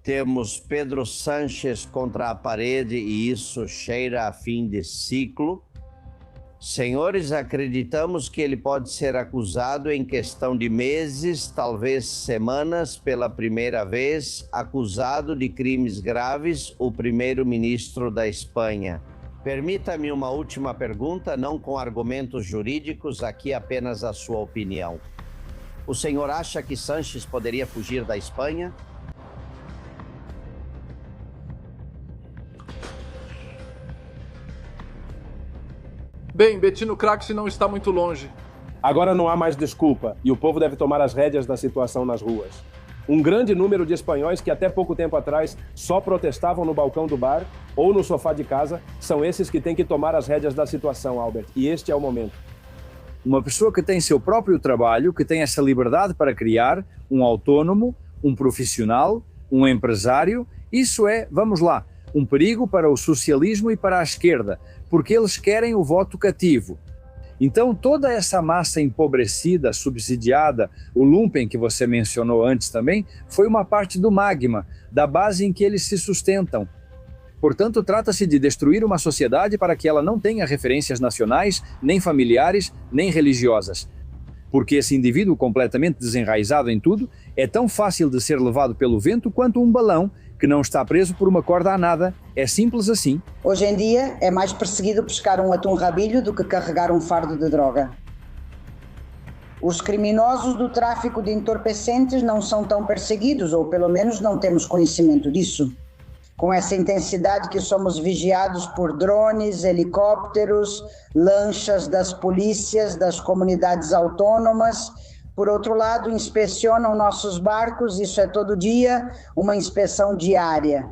Temos Pedro Sánchez contra a parede e isso cheira a fim de ciclo. Senhores, acreditamos que ele pode ser acusado em questão de meses, talvez semanas, pela primeira vez, acusado de crimes graves, o primeiro-ministro da Espanha. Permita-me uma última pergunta, não com argumentos jurídicos, aqui apenas a sua opinião. O senhor acha que Sánchez poderia fugir da Espanha? Bem, Bettino Craxi não está muito longe. Agora não há mais desculpa e o povo deve tomar as rédeas da situação nas ruas. Um grande número de espanhóis que até pouco tempo atrás só protestavam no balcão do bar ou no sofá de casa são esses que têm que tomar as rédeas da situação, Albert. E este é o momento. Uma pessoa que tem seu próprio trabalho, que tem essa liberdade para criar, um autônomo, um profissional, um empresário, isso é, vamos lá, um perigo para o socialismo e para a esquerda, porque eles querem o voto cativo. Então toda essa massa empobrecida, subsidiada, o lumpen que você mencionou antes também, foi uma parte do magma, da base em que eles se sustentam. Portanto, trata-se de destruir uma sociedade para que ela não tenha referências nacionais, nem familiares, nem religiosas. Porque esse indivíduo completamente desenraizado em tudo é tão fácil de ser levado pelo vento quanto um balão que não está preso por uma corda a nada. É simples assim. Hoje em dia é mais perseguido pescar um atum rabilho do que carregar um fardo de droga. Os criminosos do tráfico de entorpecentes não são tão perseguidos, ou pelo menos não temos conhecimento disso. Com essa intensidade que somos vigiados por drones, helicópteros, lanchas das polícias, das comunidades autônomas. Por outro lado, inspecionam nossos barcos, isso é todo dia, uma inspeção diária.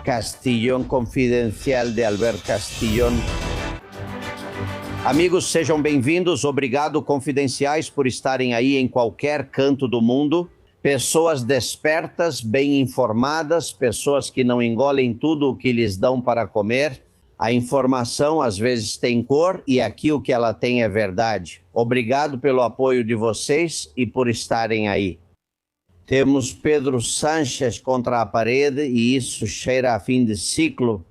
Castillón Confidencial de Albert Castillón. Amigos, sejam bem-vindos. Obrigado, confidenciais, por estarem aí em qualquer canto do mundo. Pessoas despertas, bem informadas, pessoas que não engolem tudo o que lhes dão para comer. A informação às vezes tem cor e aqui o que ela tem é verdade. Obrigado pelo apoio de vocês e por estarem aí. Temos Pedro Sánchez contra a parede e isso cheira a fim de ciclo.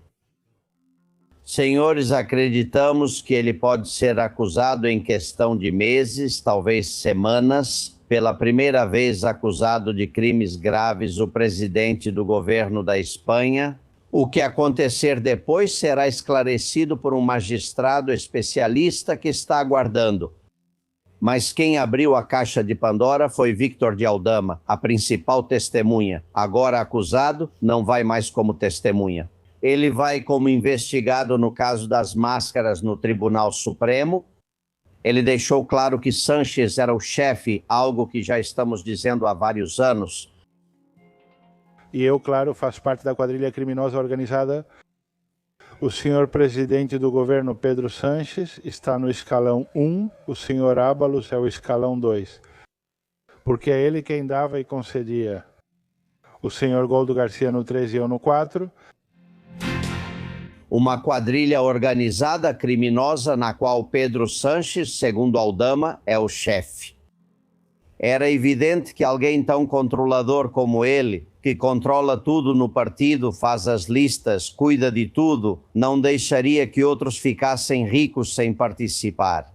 Senhores, acreditamos que ele pode ser acusado em questão de meses, talvez semanas. Pela primeira vez acusado de crimes graves, o presidente do governo da Espanha. O que acontecer depois será esclarecido por um magistrado especialista que está aguardando. Mas quem abriu a caixa de Pandora foi Víctor de Aldama, a principal testemunha. Agora acusado, não vai mais como testemunha. Ele vai como investigado no caso das máscaras no Tribunal Supremo. Ele deixou claro que Sánchez era o chefe, algo que já estamos dizendo há vários anos. E eu, claro, faço parte da quadrilha criminosa organizada. O senhor presidente do governo, Pedro Sánchez, está no escalão 1, o senhor Ábalos é o escalão 2. Porque é ele quem dava e concedia. O senhor Goldo Garcia no 3 e eu no 4. Uma quadrilha organizada criminosa na qual Pedro Sánchez, segundo Aldama, é o chefe. Era evidente que alguém tão controlador como ele, que controla tudo no partido, faz as listas, cuida de tudo, não deixaria que outros ficassem ricos sem participar.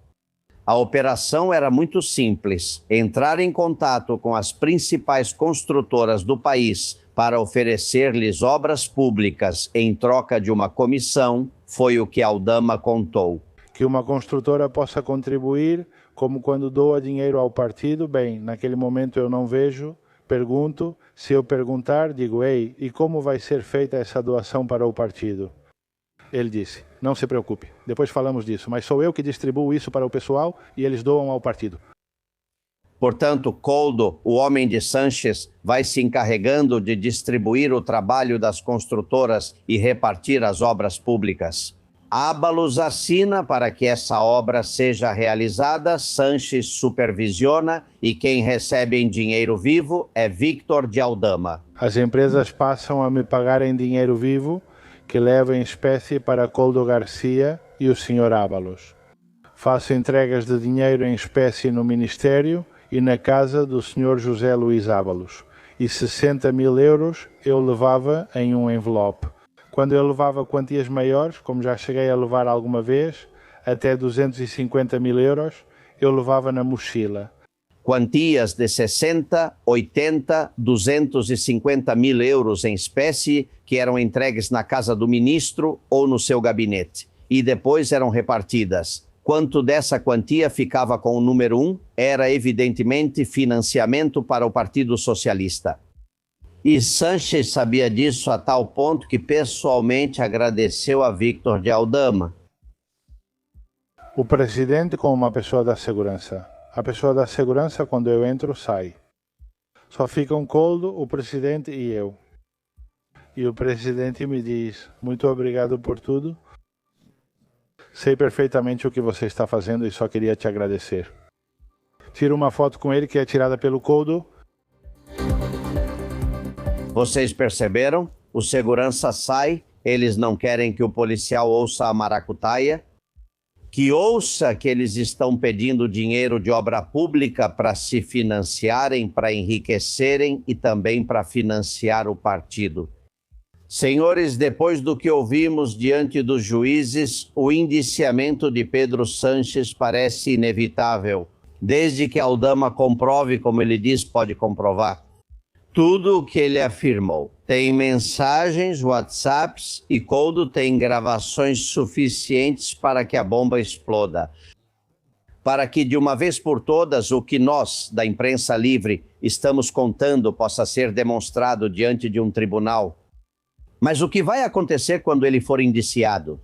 A operação era muito simples: entrar em contato com as principais construtoras do país para oferecer-lhes obras públicas em troca de uma comissão, foi o que Aldama contou. Que uma construtora possa contribuir, como quando doa dinheiro ao partido, bem, naquele momento eu não vejo, pergunto, se eu perguntar, digo, ei, e como vai ser feita essa doação para o partido? Ele disse, não se preocupe, depois falamos disso, mas sou eu que distribuo isso para o pessoal e eles doam ao partido. Portanto, Koldo, o homem de Sánchez, vai se encarregando de distribuir o trabalho das construtoras e repartir as obras públicas. Ábalos assina para que essa obra seja realizada, Sánchez supervisiona e quem recebe em dinheiro vivo é Víctor de Aldama. As empresas passam a me pagar em dinheiro vivo, que leva em espécie para Koldo Garcia e o Sr. Ábalos. Faço entregas de dinheiro em espécie no Ministério e na casa do Sr. José Luís Ábalos. E 60 mil euros eu levava em um envelope. Quando eu levava quantias maiores, como já cheguei a levar alguma vez, até 250 mil euros, eu levava na mochila. Quantias de 60, 80, 250 mil euros em espécie que eram entregues na casa do ministro ou no seu gabinete e depois eram repartidas. Quanto dessa quantia ficava com o número 1 era evidentemente financiamento para o Partido Socialista. E Sanches sabia disso a tal ponto que pessoalmente agradeceu a Víctor de Aldama. O presidente como uma pessoa da segurança. A pessoa da segurança, quando eu entro, sai. Só fica um Coldo, o presidente e eu. E o presidente me diz, muito obrigado por tudo. Sei perfeitamente o que você está fazendo e só queria te agradecer. Tiro uma foto com ele que é tirada pelo Coldo. Vocês perceberam? O segurança sai, eles não querem que o policial ouça a maracutaia. Que ouça que eles estão pedindo dinheiro de obra pública para se financiarem, para enriquecerem e também para financiar o partido. Senhores, depois do que ouvimos diante dos juízes, o indiciamento de Pedro Sanches parece inevitável, desde que Aldama comprove, como ele diz, pode comprovar. Tudo o que ele afirmou. Tem mensagens, WhatsApps e Coldo tem gravações suficientes para que a bomba exploda. Para que de uma vez por todas o que nós, da imprensa livre, estamos contando possa ser demonstrado diante de um tribunal. Mas o que vai acontecer quando ele for indiciado?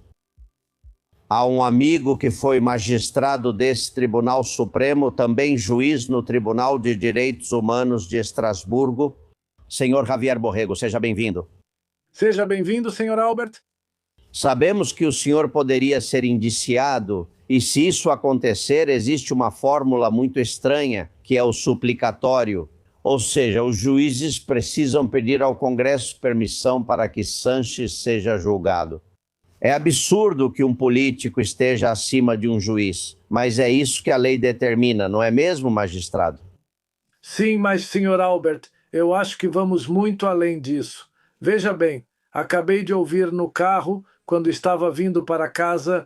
Há um amigo que foi magistrado desse Tribunal Supremo, também juiz no Tribunal de Direitos Humanos de Estrasburgo, senhor Javier Borrego. Seja bem-vindo. Seja bem-vindo, senhor Albert. Sabemos que o senhor poderia ser indiciado e, se isso acontecer, existe uma fórmula muito estranha, que é o suplicatório. Ou seja, os juízes precisam pedir ao Congresso permissão para que Sanches seja julgado. É absurdo que um político esteja acima de um juiz, mas é isso que a lei determina, não é mesmo, magistrado? Sim, mas, senhor Albert, eu acho que vamos muito além disso. Veja bem, acabei de ouvir no carro, quando estava vindo para casa,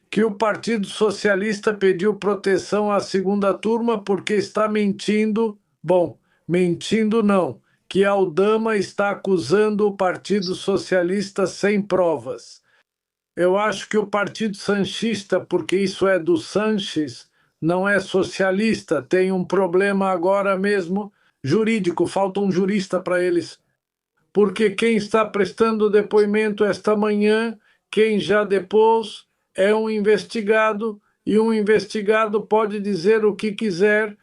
que o Partido Socialista pediu proteção à segunda turma porque está mentindo. Bom, mentindo não. Que Aldama está acusando o Partido Socialista sem provas. Eu acho que o Partido Sanchista, porque isso é do Sanches, não é socialista, tem um problema agora mesmo jurídico, falta um jurista para eles. Porque quem está prestando depoimento esta manhã, quem já depôs, é um investigado, e um investigado pode dizer o que quiser.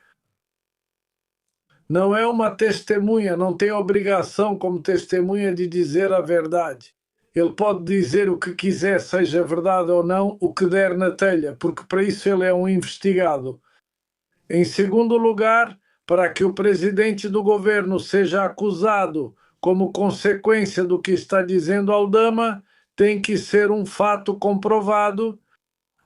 Não é uma testemunha, não tem obrigação como testemunha de dizer a verdade. Ele pode dizer o que quiser, seja verdade ou não, o que der na telha, porque para isso ele é um investigado. Em segundo lugar, para que o presidente do governo seja acusado como consequência do que está dizendo Aldama, tem que ser um fato comprovado.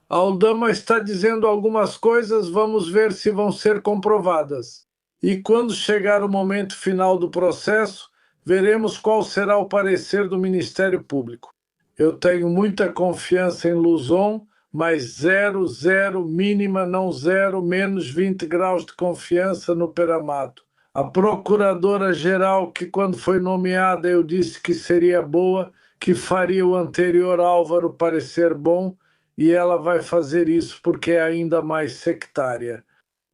Aldama está dizendo algumas coisas, vamos ver se vão ser comprovadas. E quando chegar o momento final do processo, veremos qual será o parecer do Ministério Público. Eu tenho muita confiança em Luzon, mas 0, mínima, não 0, menos 20 graus de confiança no Peramato. A procuradora-geral, que quando foi nomeada eu disse que seria boa, que faria o anterior Álvaro parecer bom, e ela vai fazer isso porque é ainda mais sectária.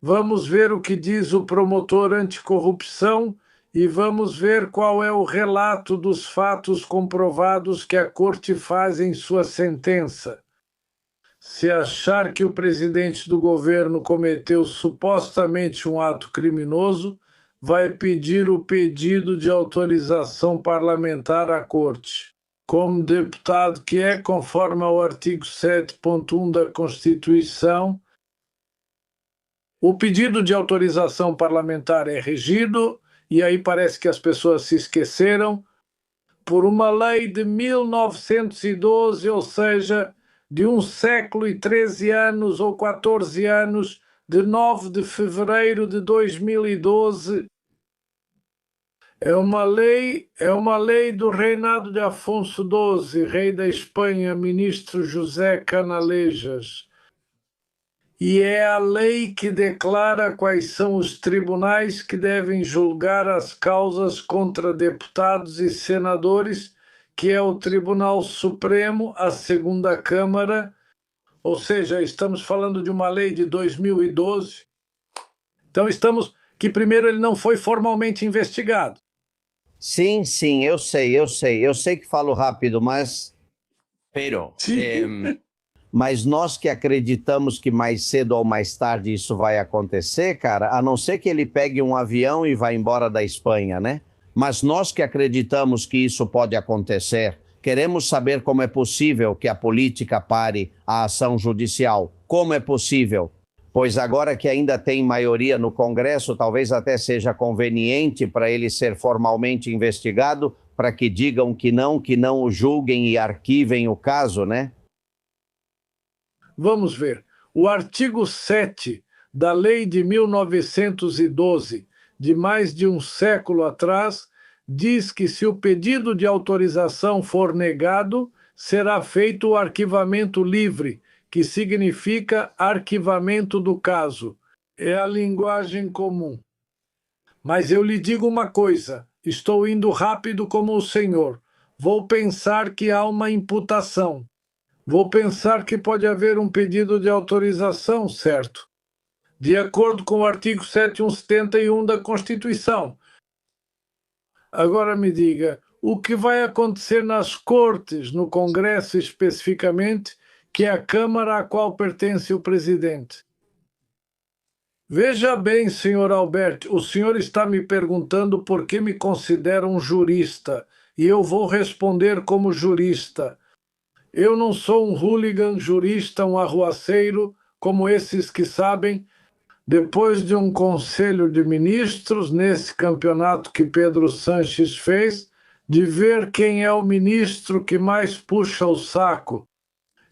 Vamos ver o que diz o promotor anticorrupção e vamos ver qual é o relato dos fatos comprovados que a Corte faz em sua sentença. Se achar que o presidente do governo cometeu supostamente um ato criminoso, vai pedir o pedido de autorização parlamentar à Corte. Como deputado que é, conforme ao artigo 7.1 da Constituição, o pedido de autorização parlamentar é regido, e aí parece que as pessoas se esqueceram, por uma lei de 1912, ou seja, de 1 século e 13 anos ou 14 anos, de 9 de fevereiro de 2012. É uma lei do reinado de Afonso XII, rei da Espanha, ministro José Canalejas. E é a lei que declara quais são os tribunais que devem julgar as causas contra deputados e senadores, que é o Tribunal Supremo, a Segunda Câmara, ou seja, estamos falando de uma lei de 2012. Então que primeiro ele não foi formalmente investigado. Sim, sim, eu sei. Eu sei que falo rápido, mas... Mas nós que acreditamos que mais cedo ou mais tarde isso vai acontecer, cara, a não ser que ele pegue um avião e vá embora da Espanha, né? Mas nós que acreditamos que isso pode acontecer, queremos saber como é possível que a política pare a ação judicial. Como é possível? Pois agora que ainda tem maioria no Congresso, talvez até seja conveniente para ele ser formalmente investigado, para que digam que não o julguem e arquivem o caso, né? Vamos ver. O artigo 7 da Lei de 1912, de mais de um século atrás, diz que se o pedido de autorização for negado, será feito o arquivamento livre, que significa arquivamento do caso. É a linguagem comum. Mas eu lhe digo uma coisa, estou indo rápido como o senhor. Vou pensar que há uma imputação. Vou pensar que pode haver um pedido de autorização, certo? De acordo com o artigo 771 da Constituição. Agora me diga, o que vai acontecer nas Cortes, no Congresso especificamente, que é a Câmara à qual pertence o presidente? Veja bem, senhor Alberto, o senhor está me perguntando por que me considero um jurista, e eu vou responder como jurista. Eu não sou um hooligan jurista, um arruaceiro, como esses que sabem, depois de um conselho de ministros, nesse campeonato que Pedro Sanches fez, de ver quem é o ministro que mais puxa o saco.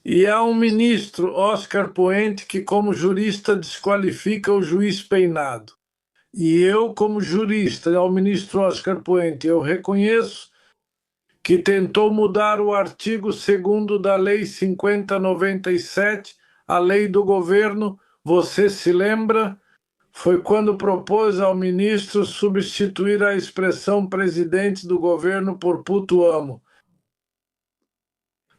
E há um ministro, Oscar Poente, que como jurista desqualifica o juiz Peinado. E eu, como jurista, ao ministro Oscar Poente, eu reconheço que tentou mudar o artigo 2º da Lei 5097, a lei do governo, você se lembra? Foi quando propôs ao ministro substituir a expressão presidente do governo por puto amo.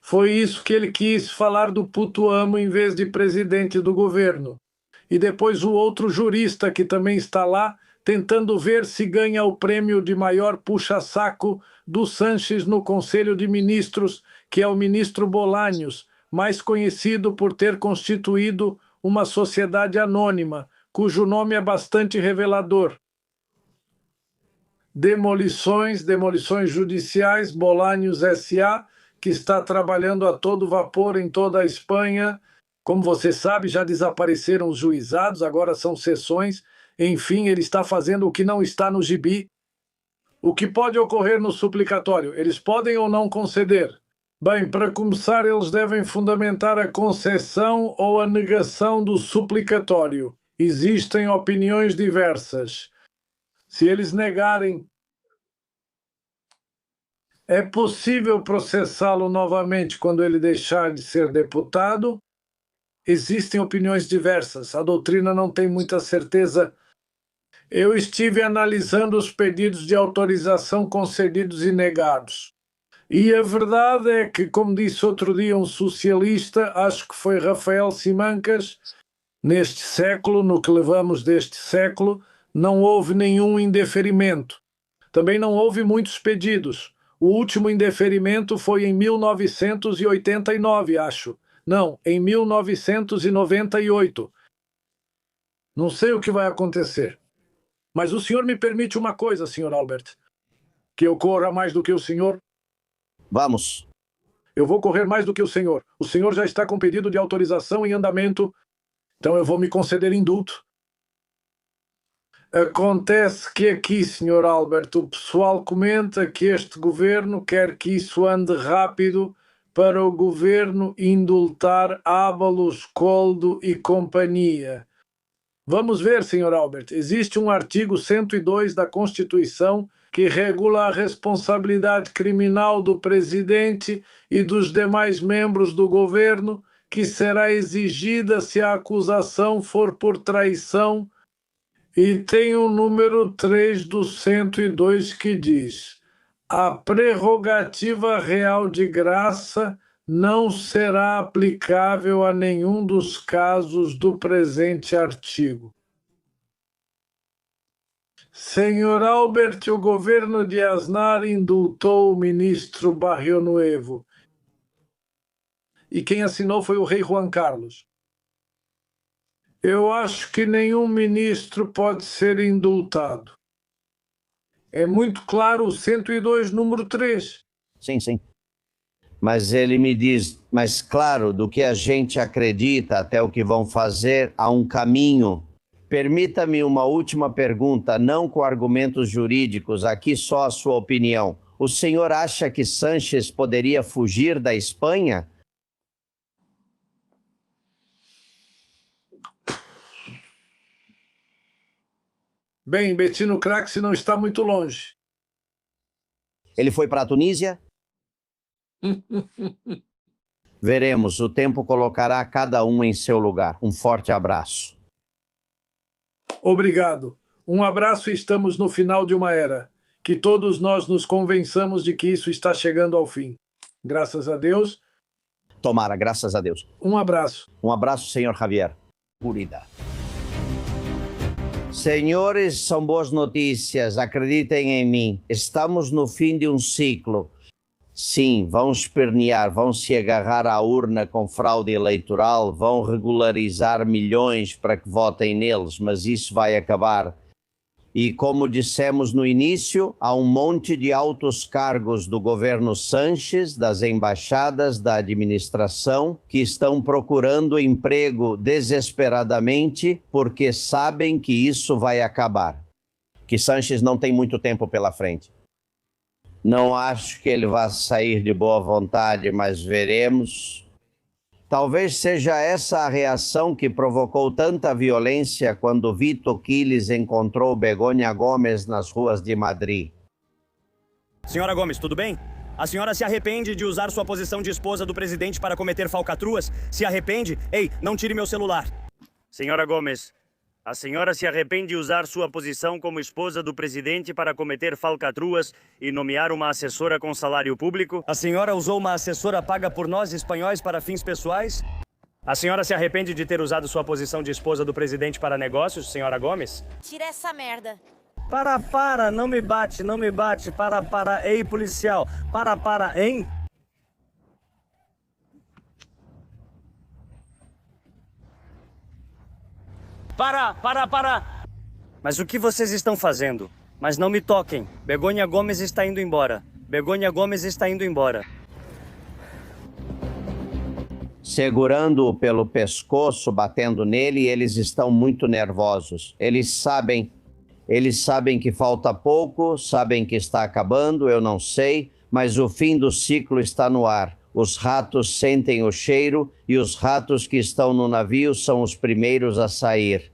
Foi isso que ele quis, falar do puto amo em vez de presidente do governo. E depois o outro jurista que também está lá, tentando ver se ganha o prêmio de maior puxa-saco do Sanches no Conselho de Ministros, que é o ministro Bolanhos, mais conhecido por ter constituído uma sociedade anônima, cujo nome é bastante revelador. Demolições Judiciais, Bolanhos S.A., que está trabalhando a todo vapor em toda a Espanha. Como você sabe, já desapareceram os juizados, agora são sessões. Enfim, ele está fazendo o que não está no gibi. O que pode ocorrer no suplicatório? Eles podem ou não conceder? Bem, para começar, eles devem fundamentar a concessão ou a negação do suplicatório. Existem opiniões diversas. Se eles negarem, é possível processá-lo novamente quando ele deixar de ser deputado? Existem opiniões diversas. A doutrina não tem muita certeza. Eu estive analisando os pedidos de autorização concedidos e negados. E a verdade é que, como disse outro dia um socialista, acho que foi Rafael Simancas, neste século, no que levamos deste século, não houve nenhum indeferimento. Também não houve muitos pedidos. O último indeferimento foi em 1989, acho. Não, em 1998. Não sei o que vai acontecer. Mas o senhor me permite uma coisa, senhor Albert? Que eu corra mais do que o senhor? Vamos. Eu vou correr mais do que o senhor. O senhor já está com pedido de autorização em andamento, então eu vou me conceder indulto. Acontece que aqui, senhor Albert, o pessoal comenta que este governo quer que isso ande rápido para o governo indultar Ábalos, Koldo e companhia. Vamos ver, Sr. Albert, existe um artigo 102 da Constituição que regula a responsabilidade criminal do presidente e dos demais membros do governo, que será exigida se a acusação for por traição, e tem o número 3 do 102 que diz: a prerrogativa real de graça não será aplicável a nenhum dos casos do presente artigo. Senhor Albert, o governo de Aznar indultou o ministro Barrionuevo. E quem assinou foi o rei Juan Carlos. Eu acho que nenhum ministro pode ser indultado. É muito claro o 102, número 3. Sim, sim. Mas ele me diz, mas claro, do que a gente acredita até o que vão fazer, há um caminho. Permita-me uma última pergunta, não com argumentos jurídicos, aqui só a sua opinião. O senhor acha que Sanches poderia fugir da Espanha? Bem, Bettino Craxi não está muito longe. Ele foi para a Tunísia? Veremos, o tempo colocará cada um em seu lugar. Um forte abraço. Obrigado. Um abraço e estamos no final de uma era. Que todos nós nos convençamos de que isso está chegando ao fim. Graças a Deus. Tomara, graças a Deus. Um abraço. Um abraço, senhor Javier. Purida. Senhores, são boas notícias, acreditem em mim. Estamos no fim de um ciclo. Sim, vão espernear, vão se agarrar à urna com fraude eleitoral, vão regularizar milhões para que votem neles, mas isso vai acabar. E como dissemos no início, há um monte de altos cargos do governo Sanches, das embaixadas, da administração, que estão procurando emprego desesperadamente porque sabem que isso vai acabar. Que Sanches não tem muito tempo pela frente. Não acho que ele vá sair de boa vontade, mas veremos. Talvez seja essa a reação que provocou tanta violência quando Vito Quiles encontrou Begoña Gomes nas ruas de Madrid. Senhora Gomes, tudo bem? A senhora se arrepende de usar sua posição de esposa do presidente para cometer falcatruas? Se arrepende? Ei, não tire meu celular. Senhora Gomes, a senhora se arrepende de usar sua posição como esposa do presidente para cometer falcatruas e nomear uma assessora com salário público? A senhora usou uma assessora paga por nós, espanhóis, para fins pessoais? A senhora se arrepende de ter usado sua posição de esposa do presidente para negócios, senhora Gomes? Tira essa merda. Para, não me bate, para, ei, policial, para, hein? Para! Mas o que vocês estão fazendo? Mas não me toquem. Begoña Gomes está indo embora. Segurando-o pelo pescoço, batendo nele, eles estão muito nervosos. Eles sabem que falta pouco, sabem que está acabando, eu não sei, mas o fim do ciclo está no ar. Os ratos sentem o cheiro e os ratos que estão no navio são os primeiros a sair.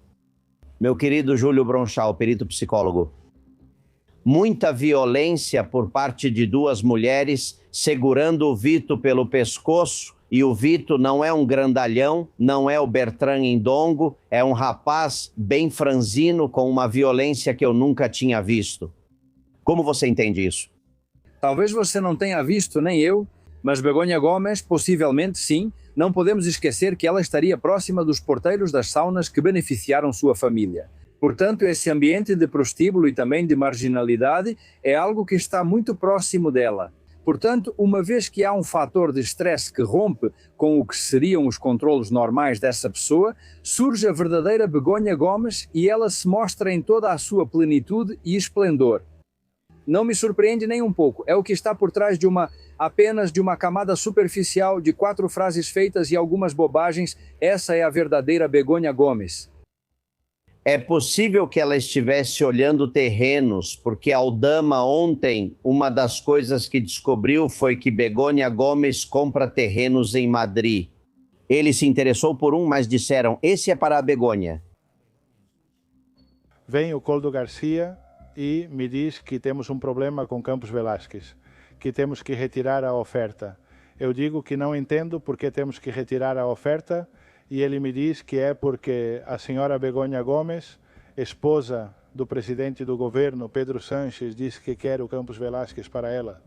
Meu querido Júlio Bronchal, perito psicólogo. Muita violência por parte de duas mulheres segurando o Vito pelo pescoço, e o Vito não é um grandalhão, não é o Bertrand Indongo, é um rapaz bem franzino com uma violência que eu nunca tinha visto. Como você entende isso? Talvez você não tenha visto, nem eu, mas Begoña Gomes, possivelmente sim, não podemos esquecer que ela estaria próxima dos porteiros das saunas que beneficiaram sua família. Portanto, esse ambiente de prostíbulo e também de marginalidade é algo que está muito próximo dela. Portanto, uma vez que há um fator de estresse que rompe com o que seriam os controlos normais dessa pessoa, surge a verdadeira Begoña Gomes e ela se mostra em toda a sua plenitude e esplendor. Não me surpreende nem um pouco, é o que está por trás apenas de uma camada superficial de 4 frases feitas e algumas bobagens. Essa é a verdadeira Begoña Gomes. É possível que ela estivesse olhando terrenos, porque Aldama ontem, uma das coisas que descobriu foi que Begônia Gomes compra terrenos em Madrid. Ele se interessou por um, mas disseram, esse é para a Begônia. Vem o Coldo Garcia e me diz que temos um problema com Campos Velasquez, que temos que retirar a oferta. Eu digo que não entendo porque temos que retirar a oferta e ele me diz que é porque a senhora Begônia Gomes, esposa do presidente do governo, Pedro Sanches, disse que quer o Campos Velasquez para ela.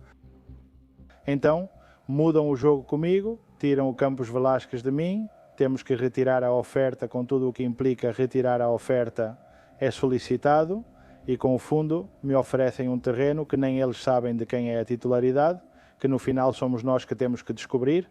Então, mudam o jogo comigo, tiram o Campos Velasquez de mim, temos que retirar a oferta com tudo o que implica retirar a oferta é solicitado e com o fundo me oferecem um terreno que nem eles sabem de quem é a titularidade, que no final somos nós que temos que descobrir.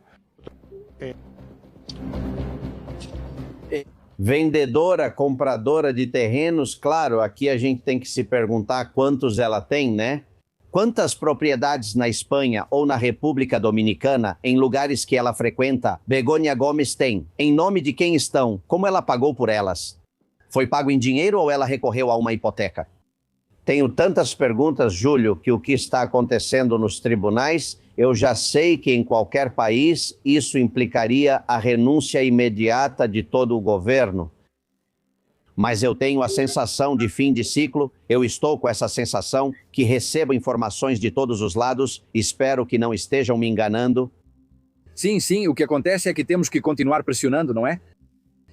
Vendedora, compradora de terrenos, claro, aqui a gente tem que se perguntar quantos ela tem, né? Quantas propriedades na Espanha ou na República Dominicana, em lugares que ela frequenta, Begônia Gomes tem? Em nome de quem estão? Como ela pagou por elas? Foi pago em dinheiro ou ela recorreu a uma hipoteca? Tenho tantas perguntas, Júlio, que o que está acontecendo nos tribunais, eu já sei que em qualquer país isso implicaria a renúncia imediata de todo o governo. Mas eu tenho a sensação de fim de ciclo, eu estou com essa sensação que recebo informações de todos os lados, espero que não estejam me enganando. Sim, o que acontece é que temos que continuar pressionando, não é?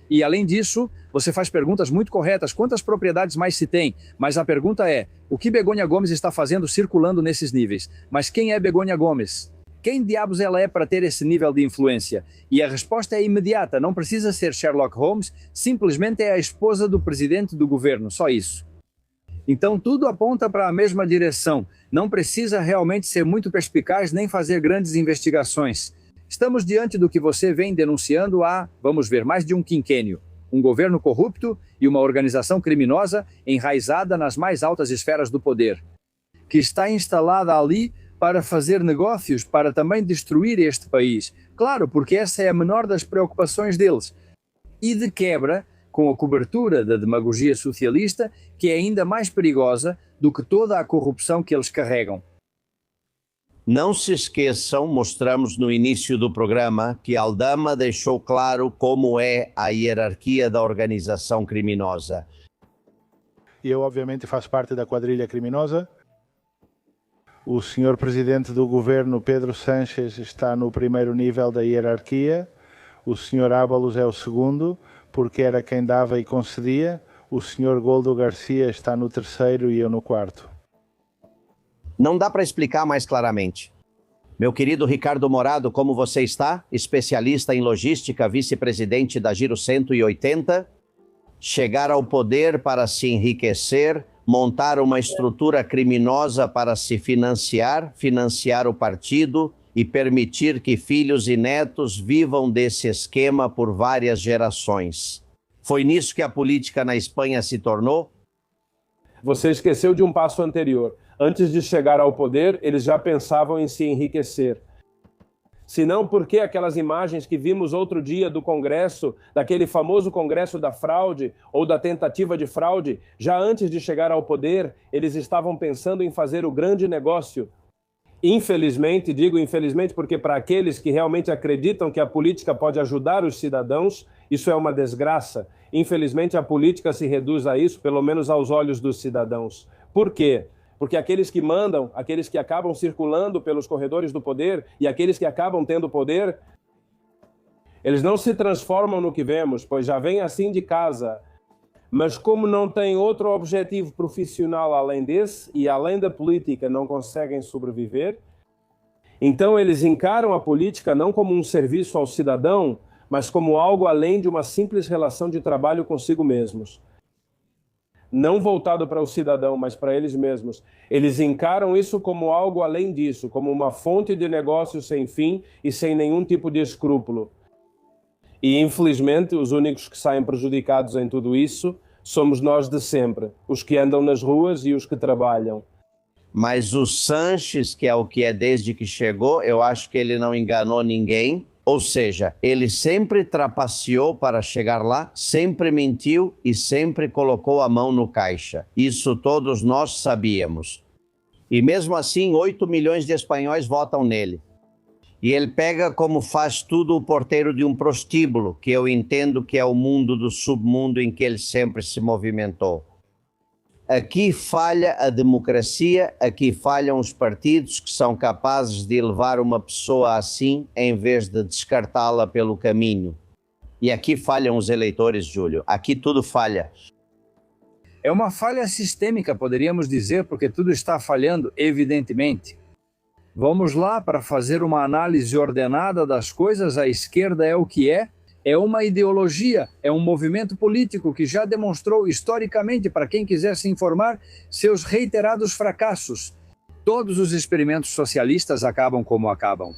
E além disso, você faz perguntas muito corretas, quantas propriedades mais se tem? Mas a pergunta é, o que Begônia Gomes está fazendo circulando nesses níveis? Mas quem é Begônia Gomes? Quem diabos ela é para ter esse nível de influência? E a resposta é imediata, não precisa ser Sherlock Holmes, simplesmente é a esposa do presidente do governo, só isso. Então tudo aponta para a mesma direção, não precisa realmente ser muito perspicaz nem fazer grandes investigações. Estamos diante do que você vem denunciando há, vamos ver, mais de um quinquênio. Um governo corrupto e uma organização criminosa enraizada nas mais altas esferas do poder, que está instalada ali para fazer negócios, para também destruir este país. Claro, porque essa é a menor das preocupações deles. E de quebra, com a cobertura da demagogia socialista, que é ainda mais perigosa do que toda a corrupção que eles carregam. Não se esqueçam, mostramos no início do programa, que Aldama deixou claro como é a hierarquia da organização criminosa. E eu, obviamente, faço parte da quadrilha criminosa. O senhor presidente do governo, Pedro Sanches, está no primeiro nível da hierarquia. O senhor Ábalos é o segundo, porque era quem dava e concedia. O senhor Goldo Garcia está no terceiro e eu no quarto. Não dá para explicar mais claramente. Meu querido Ricardo Morado, como você está? Especialista em logística, vice-presidente da Giro 180. Chegar ao poder para se enriquecer, montar uma estrutura criminosa para se financiar o partido e permitir que filhos e netos vivam desse esquema por várias gerações. Foi nisso que a política na Espanha se tornou? Você esqueceu de um passo anterior. Antes de chegar ao poder, eles já pensavam em se enriquecer. Se não, por que aquelas imagens que vimos outro dia do Congresso, daquele famoso Congresso da fraude ou da tentativa de fraude, já antes de chegar ao poder, eles estavam pensando em fazer o grande negócio. Infelizmente, digo infelizmente porque para aqueles que realmente acreditam que a política pode ajudar os cidadãos, isso é uma desgraça. Infelizmente, a política se reduz a isso, pelo menos aos olhos dos cidadãos. Por quê? Porque aqueles que mandam, aqueles que acabam circulando pelos corredores do poder e aqueles que acabam tendo poder, eles não se transformam no que vemos, pois já vêm assim de casa. Mas como não têm outro objetivo profissional além desse e além da política não conseguem sobreviver, então eles encaram a política não como um serviço ao cidadão, mas como algo além de uma simples relação de trabalho consigo mesmos. Não voltado para o cidadão, mas para eles mesmos. Eles encaram isso como algo além disso, como uma fonte de negócio sem fim e sem nenhum tipo de escrúpulo. E, infelizmente, os únicos que saem prejudicados em tudo isso somos nós de sempre, os que andam nas ruas e os que trabalham. Mas o Sanches, que é o que é desde que chegou, eu acho que ele não enganou ninguém. Ou seja, ele sempre trapaceou para chegar lá, sempre mentiu e sempre colocou a mão no caixa. Isso todos nós sabíamos. E mesmo assim, 8 milhões de espanhóis votam nele. E ele pega como faz tudo o porteiro de um prostíbulo, que eu entendo que é o mundo do submundo em que ele sempre se movimentou. Aqui falha a democracia, aqui falham os partidos que são capazes de levar uma pessoa assim em vez de descartá-la pelo caminho. E aqui falham os eleitores, Júlio. Aqui tudo falha. É uma falha sistêmica, poderíamos dizer, porque tudo está falhando, evidentemente. Vamos lá para fazer uma análise ordenada das coisas. A esquerda é o que é uma ideologia, é um movimento político que já demonstrou historicamente, para quem quiser se informar, seus reiterados fracassos. Todos os experimentos socialistas acabam como acabam.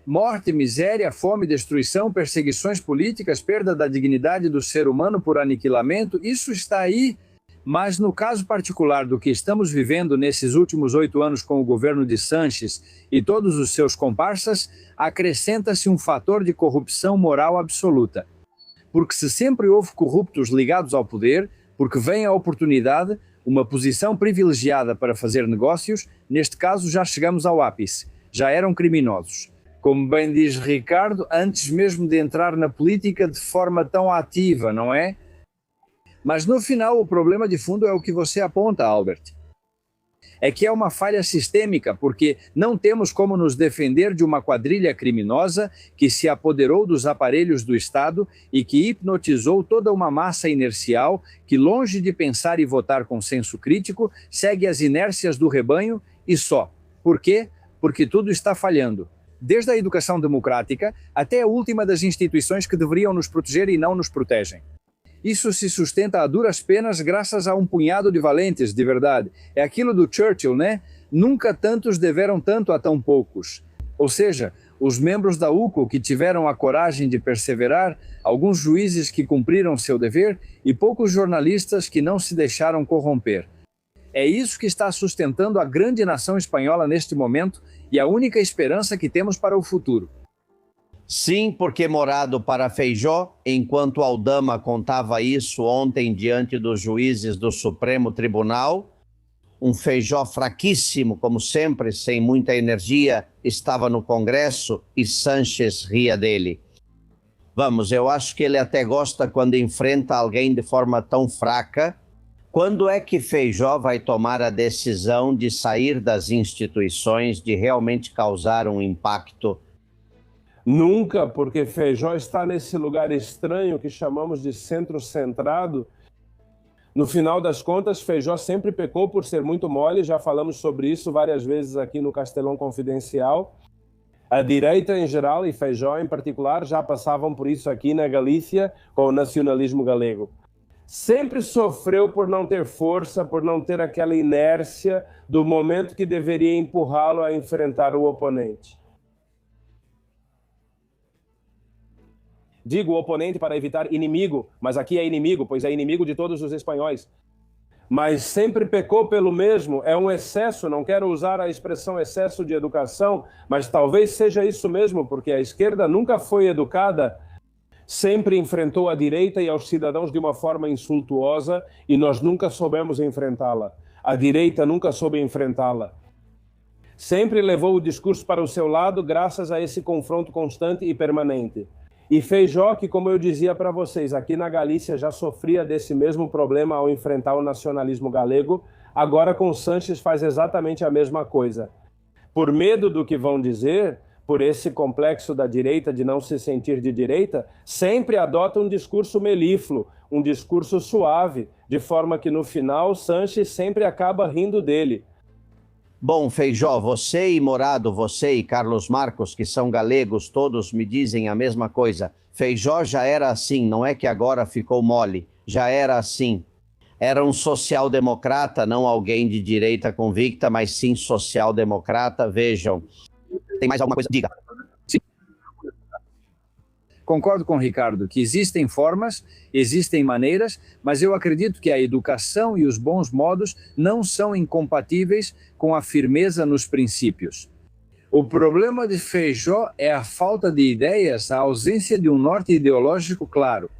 Morte, miséria, fome, destruição, perseguições políticas, perda da dignidade do ser humano por aniquilamento, isso está aí. Mas no caso particular do que estamos vivendo nesses últimos 8 anos com o governo de Sanches e todos os seus comparsas, acrescenta-se um fator de corrupção moral absoluta. Porque se sempre houve corruptos ligados ao poder, porque vem a oportunidade, uma posição privilegiada para fazer negócios, neste caso já chegamos ao ápice, já eram criminosos. Como bem diz Ricardo, antes mesmo de entrar na política de forma tão ativa, não é? Mas no final o problema de fundo é o que você aponta, Albert. É que é uma falha sistêmica, porque não temos como nos defender de uma quadrilha criminosa que se apoderou dos aparelhos do Estado e que hipnotizou toda uma massa inercial que, longe de pensar e votar com senso crítico, segue as inércias do rebanho e só. Por quê? Porque tudo está falhando. Desde a educação democrática até a última das instituições que deveriam nos proteger e não nos protegem. Isso se sustenta a duras penas graças a um punhado de valentes, de verdade. É aquilo do Churchill, né? Nunca tantos deveram tanto a tão poucos. Ou seja, os membros da UCO que tiveram a coragem de perseverar, alguns juízes que cumpriram seu dever e poucos jornalistas que não se deixaram corromper. É isso que está sustentando a grande nação espanhola neste momento e a única esperança que temos para o futuro. Sim, porque morado para Feijó, enquanto Aldama contava isso ontem diante dos juízes do Supremo Tribunal, um Feijó fraquíssimo, como sempre, sem muita energia, estava no Congresso e Sanches ria dele. Vamos, eu acho que ele até gosta quando enfrenta alguém de forma tão fraca. Quando é que Feijó vai tomar a decisão de sair das instituições, de realmente causar um impacto? Nunca, porque Feijó está nesse lugar estranho que chamamos de centro-centrado. No final das contas, Feijó sempre pecou por ser muito mole, já falamos sobre isso várias vezes aqui no Castelão Confidencial. A direita em geral e Feijó em particular já passavam por isso aqui na Galícia com o nacionalismo galego. Sempre sofreu por não ter força, por não ter aquela inércia do momento que deveria empurrá-lo a enfrentar o oponente. Digo oponente para evitar inimigo, mas aqui é inimigo, pois é inimigo de todos os espanhóis. Mas sempre pecou pelo mesmo, é um excesso, não quero usar a expressão excesso de educação, mas talvez seja isso mesmo, porque a esquerda nunca foi educada, sempre enfrentou a direita e aos cidadãos de uma forma insultuosa e nós nunca soubemos enfrentá-la. A direita nunca soube enfrentá-la. Sempre levou o discurso para o seu lado graças a esse confronto constante e permanente. E Feijó, que como eu dizia para vocês, aqui na Galícia já sofria desse mesmo problema ao enfrentar o nacionalismo galego, agora com Sanches faz exatamente a mesma coisa. Por medo do que vão dizer, por esse complexo da direita de não se sentir de direita, sempre adota um discurso melífluo, um discurso suave, de forma que no final Sanches sempre acaba rindo dele. Bom, Feijó, você e Morado, você e Carlos Marcos, que são galegos, todos me dizem a mesma coisa. Feijó já era assim, não é que agora ficou mole, já era assim. Era um social-democrata, não alguém de direita convicta, mas sim social-democrata. Vejam, tem mais alguma coisa? Diga. Concordo com o Ricardo que existem formas, existem maneiras, mas eu acredito que a educação e os bons modos não são incompatíveis com a firmeza nos princípios. O problema de Feijó é a falta de ideias, a ausência de um norte ideológico claro.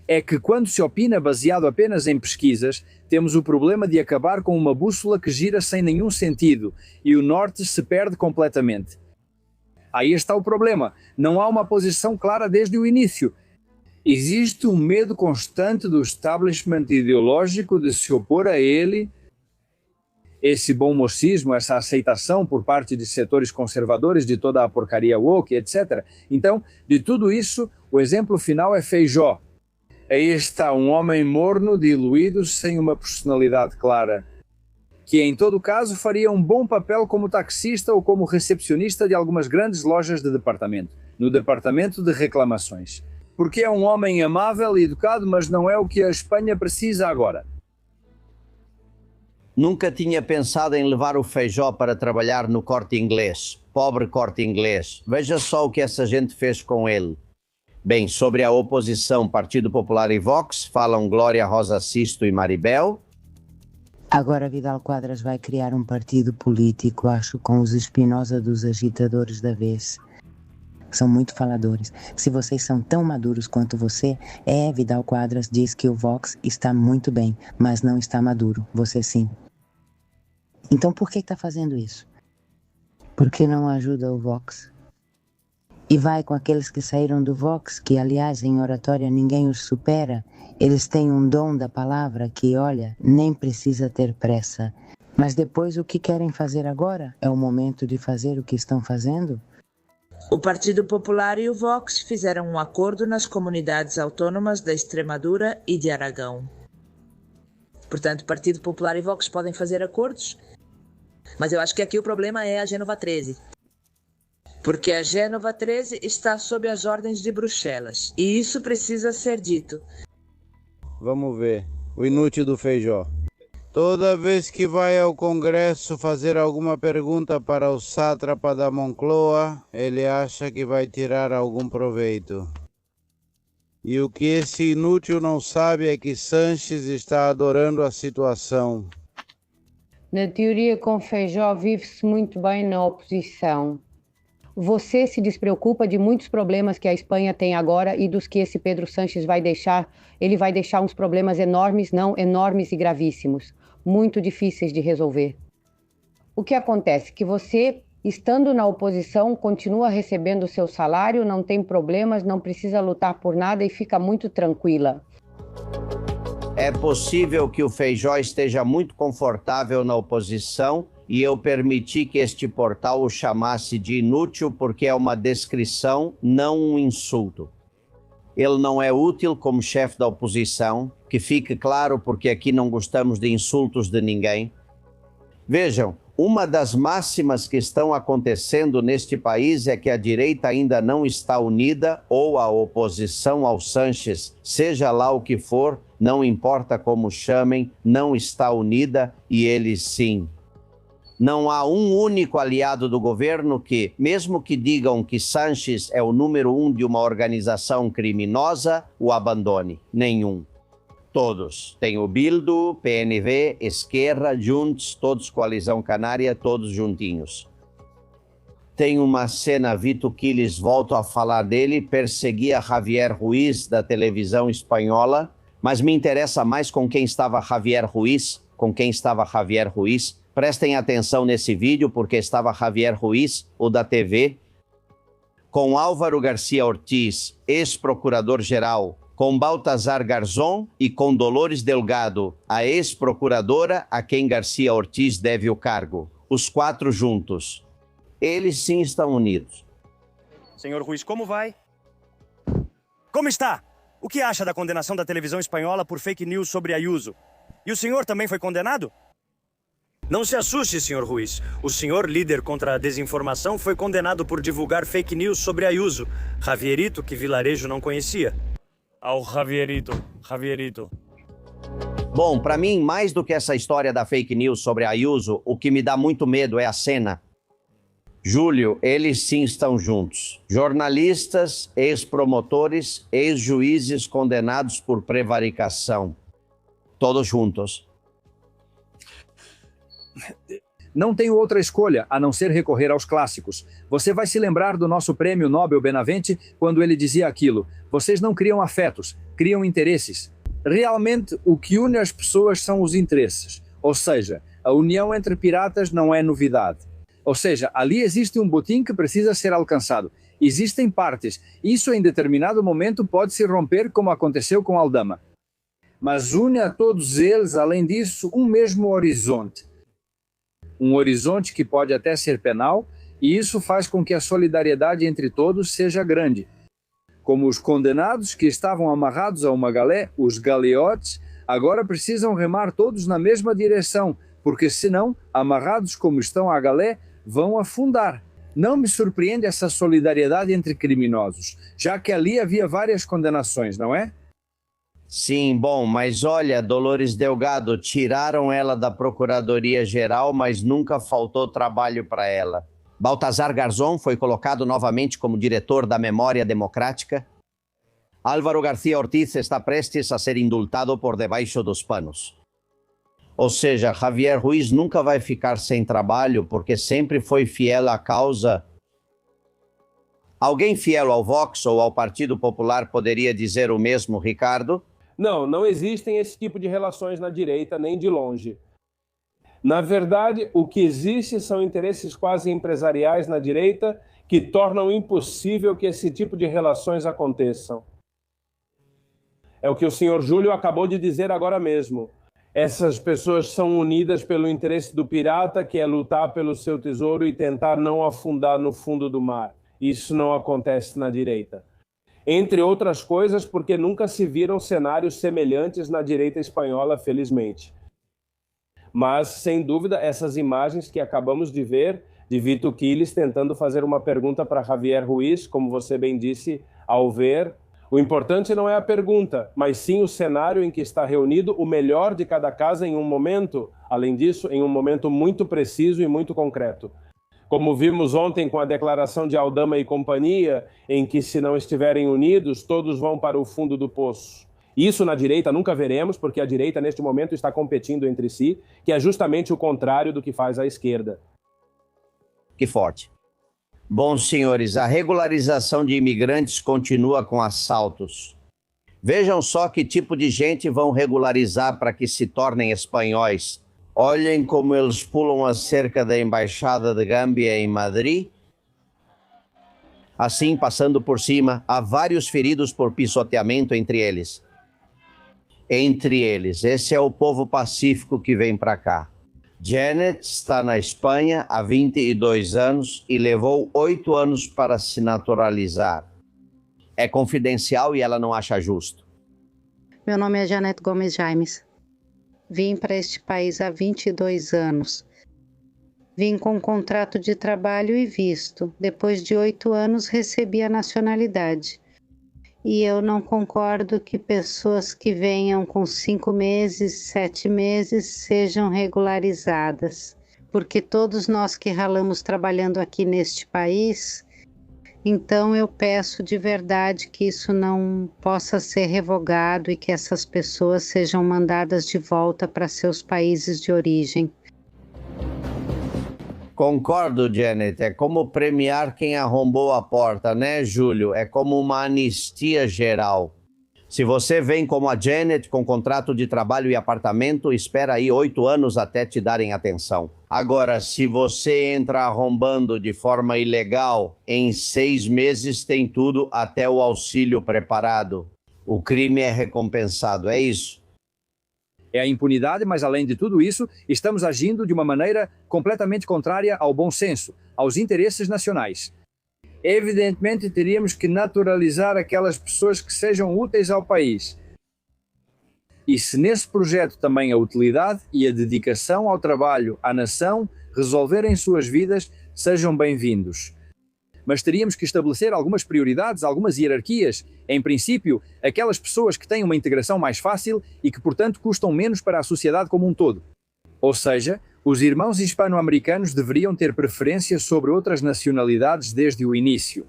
É que quando se opina baseado apenas em pesquisas, temos o problema de acabar com uma bússola que gira sem nenhum sentido e o norte se perde completamente. Aí está o problema. Não há uma posição clara desde o início. Existe um medo constante do establishment ideológico de se opor a ele. Esse bom mocismo, essa aceitação por parte de setores conservadores de toda a porcaria woke, etc. Então, de tudo isso, o exemplo final é Feijó. Aí está um homem morno, diluído, sem uma personalidade clara, que em todo caso faria um bom papel como taxista ou como recepcionista de algumas grandes lojas de departamento, no departamento de reclamações. Porque é um homem amável e educado, mas não é o que a Espanha precisa agora. Nunca tinha pensado em levar o Feijó para trabalhar no Corte Inglês. Pobre Corte Inglês. Veja só o que essa gente fez com ele. Bem, sobre a oposição Partido Popular e Vox, falam Glória Rosa Sisto e Maribel. Agora Vidal Quadras vai criar um partido político, acho, com os Espinosa dos agitadores da vez. São muito faladores. Se vocês são tão maduros quanto você, Vidal Quadras diz que o Vox está muito bem, mas não está maduro. Você sim. Então por que está fazendo isso? Porque não ajuda o Vox. E vai com aqueles que saíram do Vox, que aliás em oratória ninguém os supera. Eles têm um dom da palavra que, olha, nem precisa ter pressa. Mas depois o que querem fazer agora? É o momento de fazer o que estão fazendo? O Partido Popular e o Vox fizeram um acordo nas comunidades autônomas da Extremadura e de Aragão. Portanto, Partido Popular e Vox podem fazer acordos, mas eu acho que aqui o problema é a Génova 13. Porque a Génova 13 está sob as ordens de Bruxelas, e isso precisa ser dito. Vamos ver, o inútil do Feijó. Toda vez que vai ao Congresso fazer alguma pergunta para o sátrapa da Moncloa, ele acha que vai tirar algum proveito. E o que esse inútil não sabe é que Sanches está adorando a situação. Na teoria, com Feijó vive-se muito bem na oposição. Você se despreocupa de muitos problemas que a Espanha tem agora e dos que esse Pedro Sánchez vai deixar. Ele vai deixar uns problemas enormes, não enormes e gravíssimos, muito difíceis de resolver. O que acontece? Que você, estando na oposição, continua recebendo o seu salário, não tem problemas, não precisa lutar por nada e fica muito tranquila. É possível que o Feijó esteja muito confortável na oposição e eu permiti que este portal o chamasse de inútil porque é uma descrição, não um insulto. Ele não é útil como chefe da oposição, que fique claro porque aqui não gostamos de insultos de ninguém. Vejam, uma das máximas que estão acontecendo neste país é que a direita ainda não está unida ou a oposição ao Sánchez, seja lá o que for, não importa como chamem, não está unida e eles sim. Não há um único aliado do governo que, mesmo que digam que Sánchez é o número 1 de uma organização criminosa, o abandone. Nenhum. Todos. Tem o Bildu, PNV, Esquerra, Junts, todos Coalizão Canária, todos juntinhos. Tem uma cena, Vito Quiles, volto a falar dele, perseguia Javier Ruiz da televisão espanhola, mas me interessa mais com quem estava Javier Ruiz, Prestem atenção nesse vídeo, porque estava Javier Ruiz, o da TV, com Álvaro Garcia Ortiz, ex-procurador-geral, com Baltazar Garzón e com Dolores Delgado, a ex-procuradora a quem Garcia Ortiz deve o cargo. Os 4 juntos. Eles sim estão unidos. Senhor Ruiz, como vai? Como está? O que acha da condenação da televisão espanhola por fake news sobre Ayuso? E o senhor também foi condenado? Não se assuste, senhor Ruiz. O senhor, líder contra a desinformação, foi condenado por divulgar fake news sobre Ayuso. Javierito, que Vilarejo não conhecia. Ao Javierito. Bom, para mim, mais do que essa história da fake news sobre Ayuso, o que me dá muito medo é a cena. Júlio, eles sim estão juntos. Jornalistas, ex-promotores, ex-juízes condenados por prevaricação. Todos juntos. Não tenho outra escolha a não ser recorrer aos clássicos. Você vai se lembrar do nosso prêmio Nobel Benavente quando ele dizia aquilo: vocês não criam afetos, criam interesses. Realmente, o que une as pessoas são os interesses. Ou seja, a união entre piratas não é novidade. Ou seja, ali existe um botim que precisa ser alcançado. Existem partes. Isso em determinado momento pode se romper, como aconteceu com Aldama. Mas une a todos eles, além disso, um mesmo horizonte. Um horizonte que pode até ser penal, e isso faz com que a solidariedade entre todos seja grande. Como os condenados que estavam amarrados a uma galé, os galeotes, agora precisam remar todos na mesma direção, porque senão, amarrados como estão à galé, vão afundar. Não me surpreende essa solidariedade entre criminosos, já que ali havia várias condenações, não é? Sim, bom, mas olha, Dolores Delgado, tiraram ela da Procuradoria-Geral, mas nunca faltou trabalho para ela. Baltazar Garzón foi colocado novamente como diretor da Memória Democrática. Álvaro García Ortiz está prestes a ser indultado por debaixo dos panos. Ou seja, Javier Ruiz nunca vai ficar sem trabalho porque sempre foi fiel à causa. Alguém fiel ao Vox ou ao Partido Popular poderia dizer o mesmo, Ricardo? Não existem esse tipo de relações na direita, nem de longe. Na verdade, o que existe são interesses quase empresariais na direita que tornam impossível que esse tipo de relações aconteçam. É o que o senhor Júlio acabou de dizer agora mesmo. Essas pessoas são unidas pelo interesse do pirata, que é lutar pelo seu tesouro e tentar não afundar no fundo do mar. Isso não acontece na direita. Entre outras coisas, porque nunca se viram cenários semelhantes na direita espanhola, felizmente. Mas, sem dúvida, essas imagens que acabamos de ver, de Vito Quiles tentando fazer uma pergunta para Javier Ruiz, como você bem disse, ao ver, o importante não é a pergunta, mas sim o cenário em que está reunido o melhor de cada casa em um momento, além disso, em um momento muito preciso e muito concreto. Como vimos ontem com a declaração de Aldama e companhia, em que se não estiverem unidos, todos vão para o fundo do poço. Isso na direita nunca veremos, porque a direita neste momento está competindo entre si, que é justamente o contrário do que faz a esquerda. Que forte. Bom, senhores, a regularização de imigrantes continua com assaltos. Vejam só que tipo de gente vão regularizar para que se tornem espanhóis. Olhem como eles pulam a cerca da Embaixada de Gâmbia em Madrid. Assim, passando por cima, há vários feridos por pisoteamento entre eles. Esse é o povo pacífico que vem para cá. Janet está na Espanha há 22 anos e levou 8 anos para se naturalizar. É confidencial e ela não acha justo. Meu nome é Janet Gomes Jaimes. Vim para este país há 22 anos. Vim com um contrato de trabalho e visto. Depois de 8 anos recebi a nacionalidade. E eu não concordo que pessoas que venham com 5 meses, 7 meses sejam regularizadas. Porque todos nós que ralamos trabalhando aqui neste país, então eu peço de verdade que isso não possa ser revogado e que essas pessoas sejam mandadas de volta para seus países de origem. Concordo, Janet. É como premiar quem arrombou a porta, né, Júlio? É como uma anistia geral. Se você vem como a Janet, com contrato de trabalho e apartamento, espera aí 8 anos até te darem atenção. Agora, se você entra arrombando de forma ilegal, em 6 meses tem tudo até o auxílio preparado. O crime é recompensado, é isso? É a impunidade, mas além de tudo isso, estamos agindo de uma maneira completamente contrária ao bom senso, aos interesses nacionais. Evidentemente, teríamos que naturalizar aquelas pessoas que sejam úteis ao país. E se nesse projeto também a utilidade e a dedicação ao trabalho, à nação, resolverem suas vidas, sejam bem-vindos. Mas teríamos que estabelecer algumas prioridades, algumas hierarquias. Em princípio, aquelas pessoas que têm uma integração mais fácil e que, portanto, custam menos para a sociedade como um todo. Ou seja, os irmãos hispano-americanos deveriam ter preferência sobre outras nacionalidades desde o início.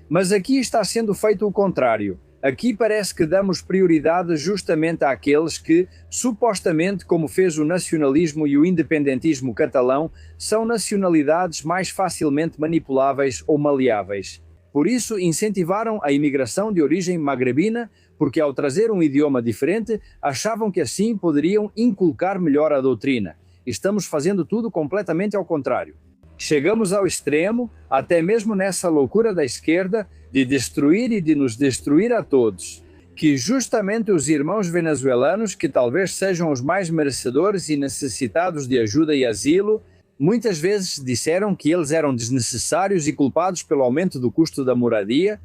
Mas aqui está sendo feito o contrário. Aqui parece que damos prioridade justamente àqueles que, supostamente, como fez o nacionalismo e o independentismo catalão, são nacionalidades mais facilmente manipuláveis ou maleáveis. Por isso, incentivaram a imigração de origem magrebina, porque ao trazer um idioma diferente, achavam que assim poderiam inculcar melhor a doutrina. Estamos fazendo tudo completamente ao contrário. Chegamos ao extremo, até mesmo nessa loucura da esquerda, de destruir e de nos destruir a todos, que justamente os irmãos venezuelanos, que talvez sejam os mais merecedores e necessitados de ajuda e asilo, muitas vezes disseram que eles eram desnecessários e culpados pelo aumento do custo da moradia,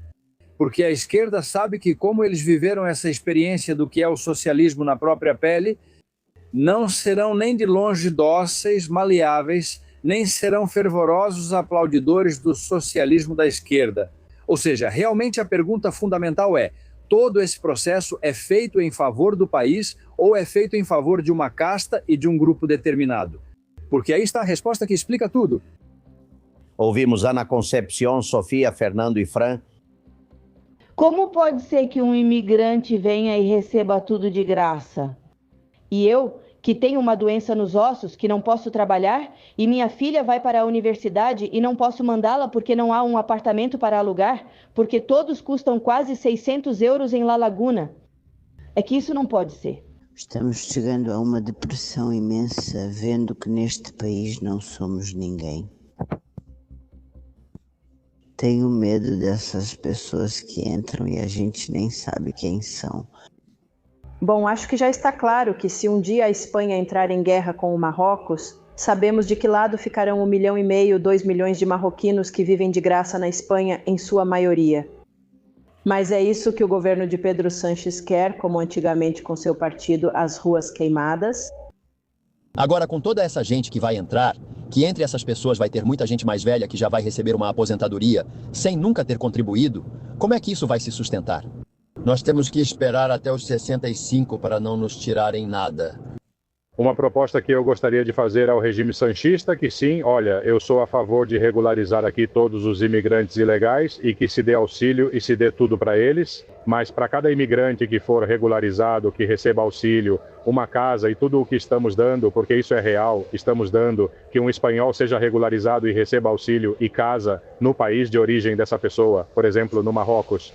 porque a esquerda sabe que, como eles viveram essa experiência do que é o socialismo na própria pele, não serão nem de longe dóceis, maleáveis, nem serão fervorosos aplaudidores do socialismo da esquerda. Ou seja, realmente a pergunta fundamental é: todo esse processo é feito em favor do país ou é feito em favor de uma casta e de um grupo determinado? Porque aí está a resposta que explica tudo. Ouvimos Ana Concepción, Sofia, Fernando e Fran. Como pode ser que um imigrante venha e receba tudo de graça? E eu, que tenho uma doença nos ossos, que não posso trabalhar, e minha filha vai para a universidade e não posso mandá-la porque não há um apartamento para alugar, porque todos custam quase 600 euros em La Laguna. É que isso não pode ser. Estamos chegando a uma depressão imensa, vendo que neste país não somos ninguém. Tenho medo dessas pessoas que entram e a gente nem sabe quem são. Bom, acho que já está claro que se um dia a Espanha entrar em guerra com o Marrocos, sabemos de que lado ficarão 1,5 milhão, 2 milhões de marroquinos que vivem de graça na Espanha, em sua maioria. Mas é isso que o governo de Pedro Sánchez quer, como antigamente com seu partido, as ruas queimadas. Agora, com toda essa gente que vai entrar, que entre essas pessoas vai ter muita gente mais velha que já vai receber uma aposentadoria sem nunca ter contribuído, como é que isso vai se sustentar? Nós temos que esperar até os 65 para não nos tirarem nada. Uma proposta que eu gostaria de fazer ao regime sanchista, que sim, olha, eu sou a favor de regularizar aqui todos os imigrantes ilegais e que se dê auxílio e se dê tudo para eles, mas para cada imigrante que for regularizado, que receba auxílio, uma casa e tudo o que estamos dando, porque isso é real, estamos dando que um espanhol seja regularizado e receba auxílio e casa no país de origem dessa pessoa, por exemplo, no Marrocos.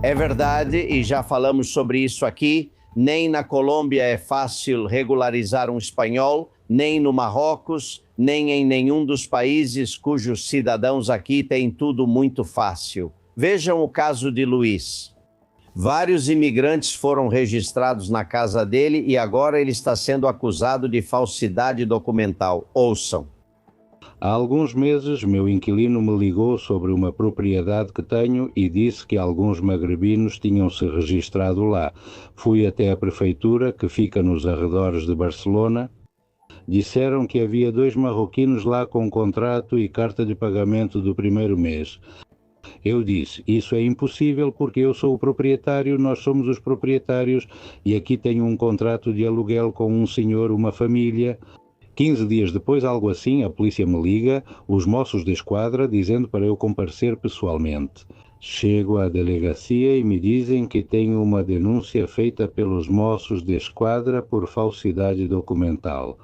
É verdade, e já falamos sobre isso aqui, nem na Colômbia é fácil regularizar um espanhol, nem no Marrocos, nem em nenhum dos países cujos cidadãos aqui têm tudo muito fácil. Vejam o caso de Luiz. Vários imigrantes foram registrados na casa dele e agora ele está sendo acusado de falsidade documental. Ouçam. Há alguns meses, meu inquilino me ligou sobre uma propriedade que tenho e disse que alguns magrebinos tinham se registrado lá. Fui até a prefeitura, que fica nos arredores de Barcelona. Disseram que havia 2 marroquinos lá com contrato e carta de pagamento do primeiro mês. Eu disse, isso é impossível porque eu sou o proprietário, nós somos os proprietários e aqui tenho um contrato de aluguel com um senhor, uma família. 15 dias depois, algo assim, a polícia me liga, os moços de esquadra, dizendo para eu comparecer pessoalmente. Chego à delegacia e me dizem que tenho uma denúncia feita pelos moços de esquadra por falsidade documental.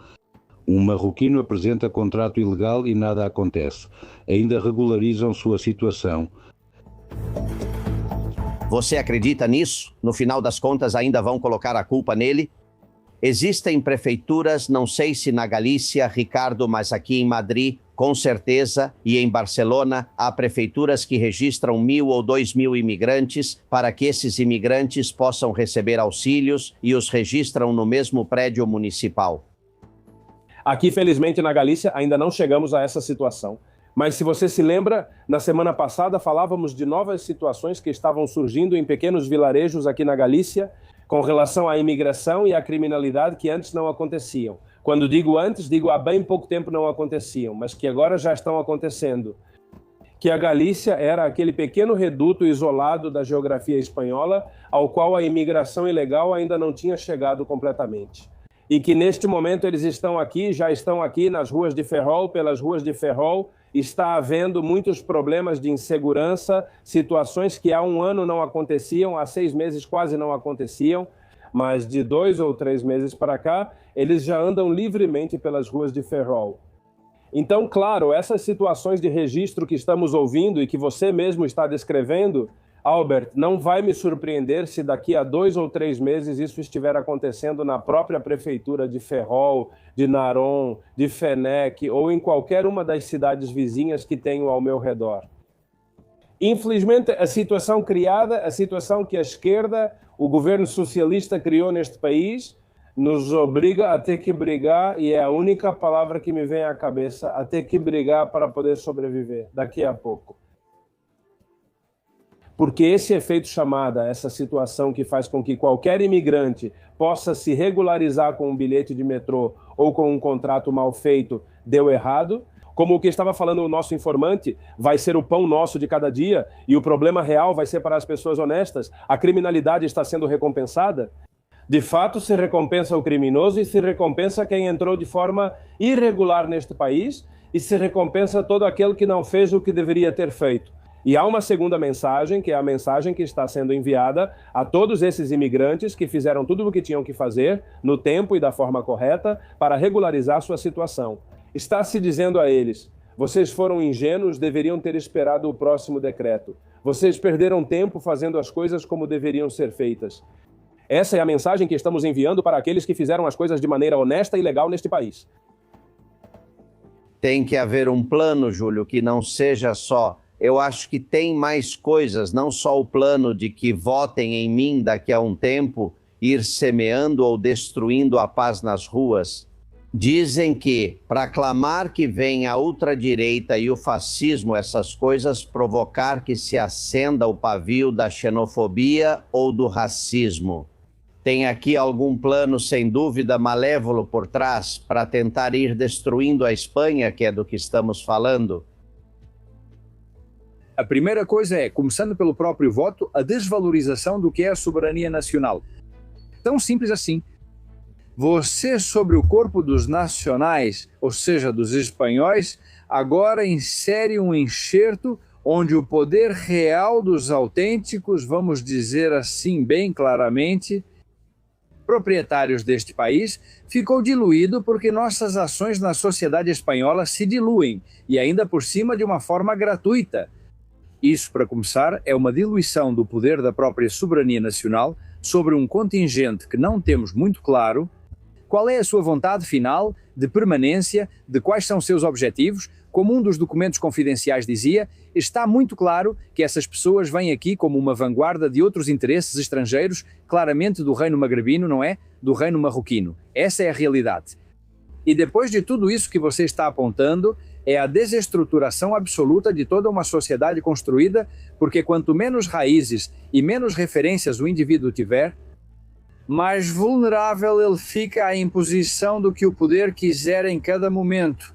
Um marroquino apresenta contrato ilegal e nada acontece. Ainda regularizam sua situação. Você acredita nisso? No final das contas, ainda vão colocar a culpa nele? Existem prefeituras, não sei se na Galícia, Ricardo, mas aqui em Madrid, com certeza, e em Barcelona, há prefeituras que registram 1.000 ou 2.000 imigrantes para que esses imigrantes possam receber auxílios e os registram no mesmo prédio municipal. Aqui, felizmente, na Galícia, ainda não chegamos a essa situação. Mas se você se lembra, na semana passada falávamos de novas situações que estavam surgindo em pequenos vilarejos aqui na Galícia, com relação à imigração e à criminalidade que antes não aconteciam. Quando digo antes, digo há bem pouco tempo não aconteciam, mas que agora já estão acontecendo. Que a Galícia era aquele pequeno reduto isolado da geografia espanhola, ao qual a imigração ilegal ainda não tinha chegado completamente. E que neste momento eles estão aqui, já estão aqui nas ruas de Ferrol, pelas ruas de Ferrol, está havendo muitos problemas de insegurança, situações que há um ano não aconteciam, há 6 meses quase não aconteciam, mas de 2 ou 3 meses para cá, eles já andam livremente pelas ruas de Ferrol. Então, claro, essas situações de registro que estamos ouvindo e que você mesmo está descrevendo, Albert, não vai me surpreender se daqui a 2 ou 3 meses isso estiver acontecendo na própria prefeitura de Ferrol, de Narbonne, de Fenech ou em qualquer uma das cidades vizinhas que tenho ao meu redor. Infelizmente, a situação criada, a situação que a esquerda, o governo socialista criou neste país, nos obriga a ter que brigar, e é a única palavra que me vem à cabeça, a ter que brigar para poder sobreviver daqui a pouco. Porque esse efeito chamada, essa situação que faz com que qualquer imigrante possa se regularizar com um bilhete de metrô ou com um contrato mal feito, deu errado. Como o que estava falando o nosso informante, vai ser o pão nosso de cada dia e o problema real vai ser para as pessoas honestas. A criminalidade está sendo recompensada. De fato, se recompensa o criminoso e se recompensa quem entrou de forma irregular neste país e se recompensa todo aquele que não fez o que deveria ter feito. E há uma segunda mensagem, que é a mensagem que está sendo enviada a todos esses imigrantes que fizeram tudo o que tinham que fazer, no tempo e da forma correta, para regularizar sua situação. Está se dizendo a eles: vocês foram ingênuos, deveriam ter esperado o próximo decreto. Vocês perderam tempo fazendo as coisas como deveriam ser feitas. Essa é a mensagem que estamos enviando para aqueles que fizeram as coisas de maneira honesta e legal neste país. Tem que haver um plano, Júlio, que não seja só... Eu acho que tem mais coisas, não só o plano de que votem em mim daqui a um tempo, ir semeando ou destruindo a paz nas ruas. Dizem que, para clamar que venha a ultradireita e o fascismo, essas coisas, provocar que se acenda o pavio da xenofobia ou do racismo. Tem aqui algum plano, sem dúvida, malévolo por trás, para tentar ir destruindo a Espanha, que é do que estamos falando? A primeira coisa é, começando pelo próprio voto, a desvalorização do que é a soberania nacional. Tão simples assim. Você, sobre o corpo dos nacionais, ou seja, dos espanhóis, agora insere um enxerto onde o poder real dos autênticos, vamos dizer assim bem claramente, proprietários deste país, ficou diluído porque nossas ações na sociedade espanhola se diluem, e ainda por cima de uma forma gratuita. Isso, para começar, é uma diluição do poder da própria soberania nacional sobre um contingente que não temos muito claro qual é a sua vontade final de permanência, de quais são seus objetivos. Como um dos documentos confidenciais dizia, está muito claro que essas pessoas vêm aqui como uma vanguarda de outros interesses estrangeiros, claramente do reino magrebino, não é? Do reino marroquino. Essa é a realidade. E depois de tudo isso que você está apontando, é a desestruturação absoluta de toda uma sociedade construída, porque quanto menos raízes e menos referências o indivíduo tiver, mais vulnerável ele fica à imposição do que o poder quiser em cada momento.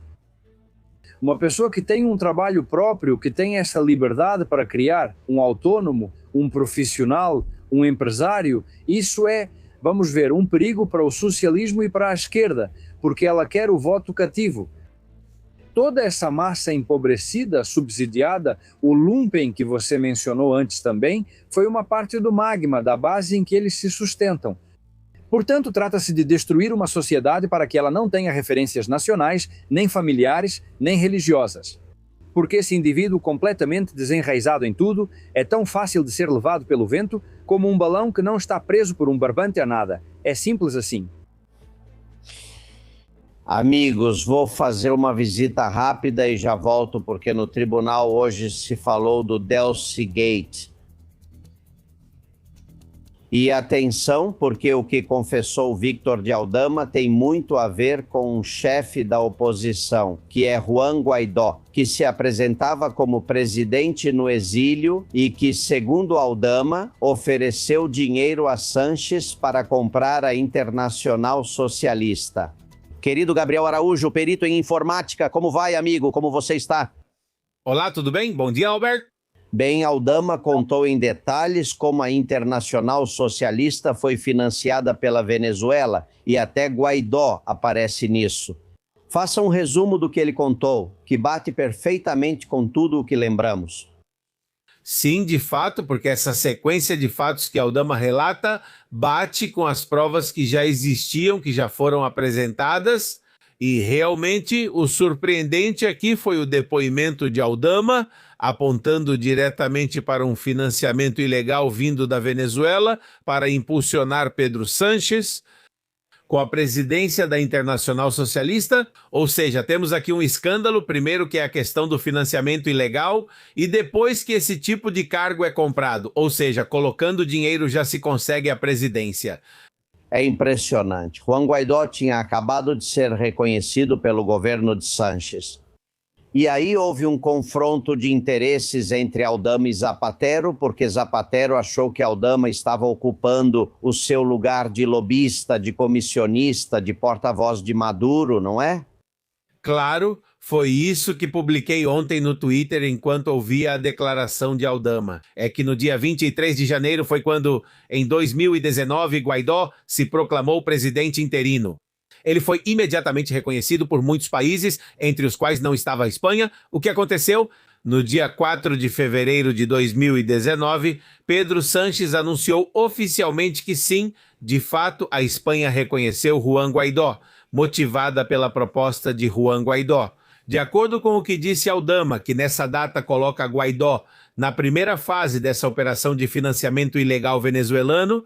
Uma pessoa que tem um trabalho próprio, que tem essa liberdade para criar, um autônomo, um profissional, um empresário, isso é, vamos ver, um perigo para o socialismo e para a esquerda, porque ela quer o voto cativo. Toda essa massa empobrecida, subsidiada, o lumpen que você mencionou antes também, foi uma parte do magma, da base em que eles se sustentam. Portanto, trata-se de destruir uma sociedade para que ela não tenha referências nacionais, nem familiares, nem religiosas. Porque esse indivíduo completamente desenraizado em tudo é tão fácil de ser levado pelo vento como um balão que não está preso por um barbante a nada. É simples assim. Amigos, vou fazer uma visita rápida e já volto, porque no tribunal hoje se falou do Delcy Gate. E atenção, porque o que confessou Víctor de Aldama tem muito a ver com um chefe da oposição, que é Juan Guaidó, que se apresentava como presidente no exílio e que, segundo Aldama, ofereceu dinheiro a Sanches para comprar a Internacional Socialista. Querido Gabriel Araújo, perito em informática, como vai, amigo? Como você está? Olá, tudo bem? Bom dia, Albert. Bem, Aldama contou em detalhes como a Internacional Socialista foi financiada pela Venezuela e até Guaidó aparece nisso. Faça um resumo do que ele contou, que bate perfeitamente com tudo o que lembramos. Sim, de fato, porque essa sequência de fatos que Aldama relata bate com as provas que já existiam, que já foram apresentadas, e realmente o surpreendente aqui foi o depoimento de Aldama, apontando diretamente para um financiamento ilegal vindo da Venezuela para impulsionar Pedro Sánchez com a presidência da Internacional Socialista, ou seja, temos aqui um escândalo, primeiro que é a questão do financiamento ilegal, e depois que esse tipo de cargo é comprado, ou seja, colocando dinheiro já se consegue a presidência. É impressionante. Juan Guaidó tinha acabado de ser reconhecido pelo governo de Sánchez. E aí houve um confronto de interesses entre Aldama e Zapatero, porque Zapatero achou que Aldama estava ocupando o seu lugar de lobista, de comissionista, de porta-voz de Maduro, não é? Claro, foi isso que publiquei ontem no Twitter enquanto ouvia a declaração de Aldama. É que no dia 23 de janeiro foi quando, em 2019, Guaidó se proclamou presidente interino. Ele foi imediatamente reconhecido por muitos países, entre os quais não estava a Espanha. O que aconteceu? No dia 4 de fevereiro de 2019, Pedro Sánchez anunciou oficialmente que sim, de fato, a Espanha reconheceu Juan Guaidó, motivada pela proposta de Juan Guaidó. De acordo com o que disse Aldama, que nessa data coloca Guaidó na primeira fase dessa operação de financiamento ilegal venezuelano,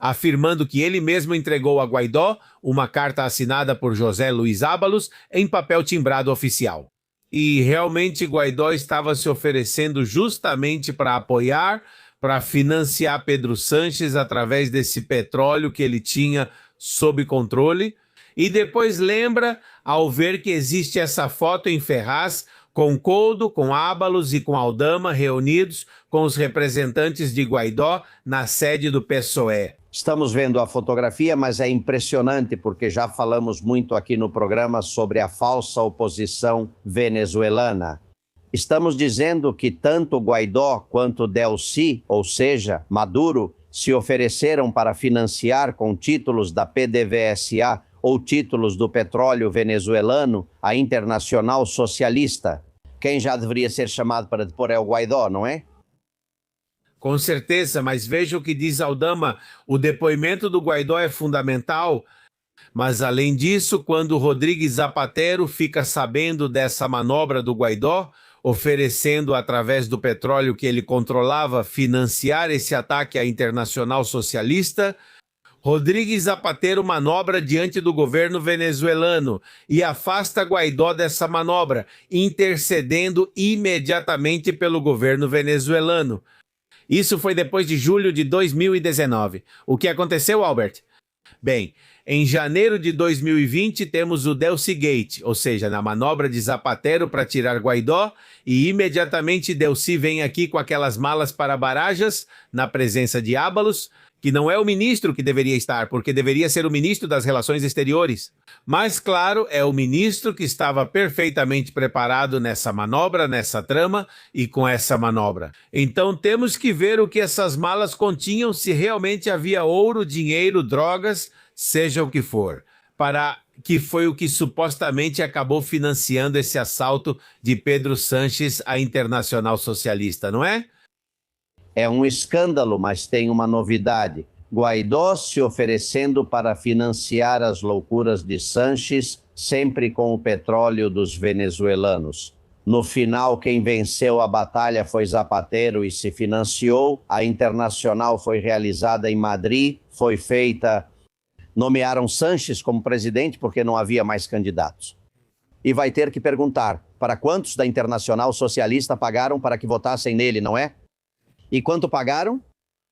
afirmando que ele mesmo entregou a Guaidó uma carta assinada por José Luiz Ábalos em papel timbrado oficial. E realmente Guaidó estava se oferecendo justamente para apoiar, para financiar Pedro Sánchez através desse petróleo que ele tinha sob controle. E depois lembra, ao ver que existe essa foto em Ferraz, com Koldo, com Ábalos e com Aldama reunidos com os representantes de Guaidó na sede do PSOE. Estamos vendo a fotografia, mas é impressionante porque já falamos muito aqui no programa sobre a falsa oposição venezuelana. Estamos dizendo que tanto Guaidó quanto Delcy, ou seja, Maduro, se ofereceram para financiar com títulos da PDVSA ou títulos do petróleo venezuelano a Internacional Socialista. Quem já deveria ser chamado para depor é o Guaidó, não é? Com certeza, mas veja o que diz Aldama, o depoimento do Guaidó é fundamental, mas além disso, quando Rodrigues Zapatero fica sabendo dessa manobra do Guaidó, oferecendo através do petróleo que ele controlava financiar esse ataque à Internacional Socialista, Rodrigues Zapatero manobra diante do governo venezuelano e afasta Guaidó dessa manobra, intercedendo imediatamente pelo governo venezuelano. Isso foi depois de julho de 2019. O que aconteceu, Albert? Bem, em janeiro de 2020 temos o Delcy Gate, ou seja, na manobra de Zapatero para tirar Guaidó, e imediatamente Delcy vem aqui com aquelas malas para Barajas, na presença de Ábalos, que não é o ministro que deveria estar, porque deveria ser o ministro das Relações Exteriores. Mas, claro, é o ministro que estava perfeitamente preparado nessa manobra, nessa trama e com essa manobra. Então temos que ver o que essas malas continham, se realmente havia ouro, dinheiro, drogas, seja o que for, para que foi o que supostamente acabou financiando esse assalto de Pedro Sánchez à Internacional Socialista, não é? É um escândalo, mas tem uma novidade. Guaidó se oferecendo para financiar as loucuras de Sánchez, sempre com o petróleo dos venezuelanos. No final, quem venceu a batalha foi Zapatero e se financiou. A Internacional foi realizada em Madrid, foi feita... Nomearam Sánchez como presidente porque não havia mais candidatos. E vai ter que perguntar, para quantos da Internacional Socialista pagaram para que votassem nele, não é? E quanto pagaram?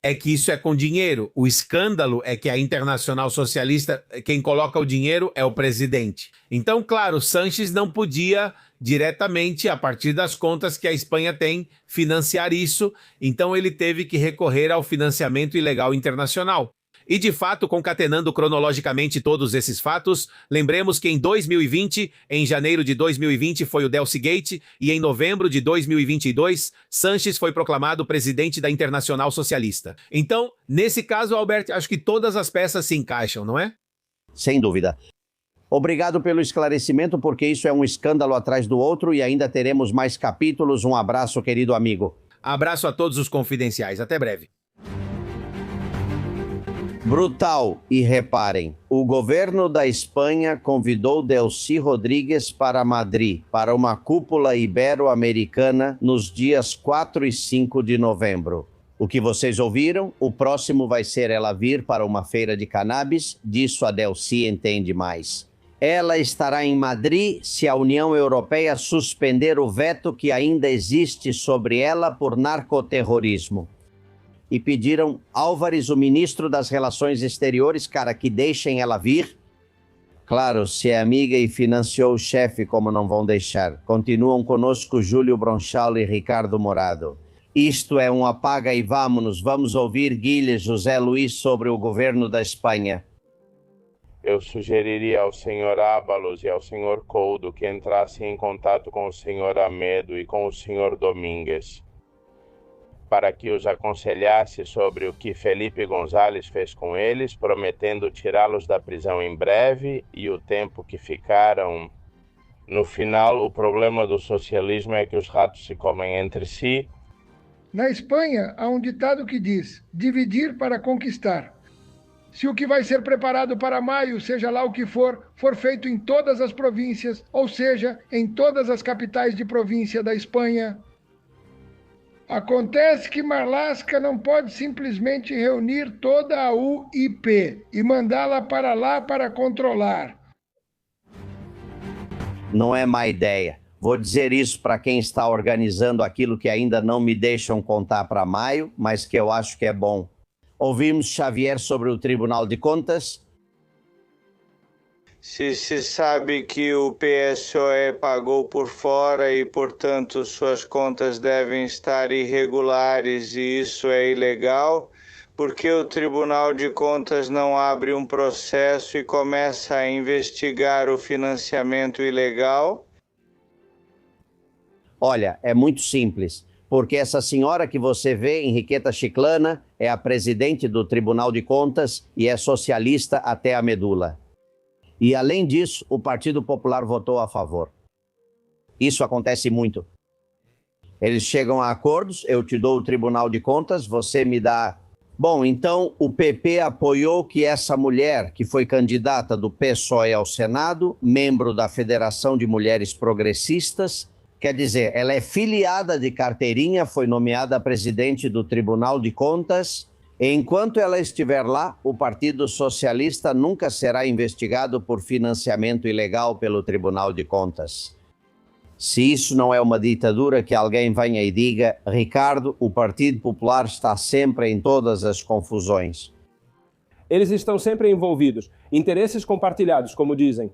É que isso é com dinheiro. O escândalo é que a Internacional Socialista, quem coloca o dinheiro é o presidente. Então, claro, Sánchez não podia diretamente, a partir das contas que a Espanha tem, financiar isso. Então ele teve que recorrer ao financiamento ilegal internacional. E, de fato, concatenando cronologicamente todos esses fatos, lembremos que em 2020, em janeiro de 2020, foi o Delcy Gate, e em novembro de 2022, Sánchez foi proclamado presidente da Internacional Socialista. Então, nesse caso, Albert, acho que todas as peças se encaixam, não é? Sem dúvida. Obrigado pelo esclarecimento, porque isso é um escândalo atrás do outro e ainda teremos mais capítulos. Um abraço, querido amigo. Abraço a todos os confidenciais. Até breve. Brutal. E reparem, o governo da Espanha convidou Delcy Rodríguez para Madrid, para uma cúpula ibero-americana nos dias 4 e 5 de novembro. O que vocês ouviram, o próximo vai ser ela vir para uma feira de cannabis, disso a Delcy entende mais. Ela estará em Madrid se a União Europeia suspender o veto que ainda existe sobre ela por narcoterrorismo. E pediram Álvares, o ministro das Relações Exteriores, cara, que deixem ela vir. Claro, se é amiga e financiou o chefe, como não vão deixar. Continuam conosco Júlio Bronchal e Ricardo Morado. Isto é um apaga e vamos ouvir Guilherme José Luiz sobre o governo da Espanha. Eu sugeriria ao senhor Ábalos e ao senhor Coudo que entrassem em contato com o senhor Amedo e com o senhor Domingues, para que os aconselhasse sobre o que Felipe González fez com eles, prometendo tirá-los da prisão em breve e o tempo que ficaram. No final, o problema do socialismo é que os ratos se comem entre si. Na Espanha, há um ditado que diz: dividir para conquistar. Se o que vai ser preparado para maio, seja lá o que for feito em todas as províncias, ou seja, em todas as capitais de província da Espanha. Acontece que Marlaska não pode simplesmente reunir toda a UIP e mandá-la para lá para controlar. Não é má ideia. Vou dizer isso para quem está organizando aquilo que ainda não me deixam contar para maio, mas que eu acho que é bom. Ouvimos Xavier sobre o Tribunal de Contas. Se sabe que o PSOE pagou por fora e, portanto, suas contas devem estar irregulares e isso é ilegal, por que o Tribunal de Contas não abre um processo e começa a investigar o financiamento ilegal? Olha, é muito simples, porque essa senhora que você vê, Henriqueta Chiclana, é a presidente do Tribunal de Contas e é socialista até a medula. E, além disso, o Partido Popular votou a favor. Isso acontece muito. Eles chegam a acordos, eu te dou o Tribunal de Contas, você me dá... Bom, então o PP apoiou que essa mulher, que foi candidata do PSOE ao Senado, membro da Federação de Mulheres Progressistas, quer dizer, ela é filiada de carteirinha, foi nomeada presidente do Tribunal de Contas. Enquanto ela estiver lá, o Partido Socialista nunca será investigado por financiamento ilegal pelo Tribunal de Contas. Se isso não é uma ditadura, que alguém venha e diga: Ricardo, o Partido Popular está sempre em todas as confusões. Eles estão sempre envolvidos, interesses compartilhados, como dizem.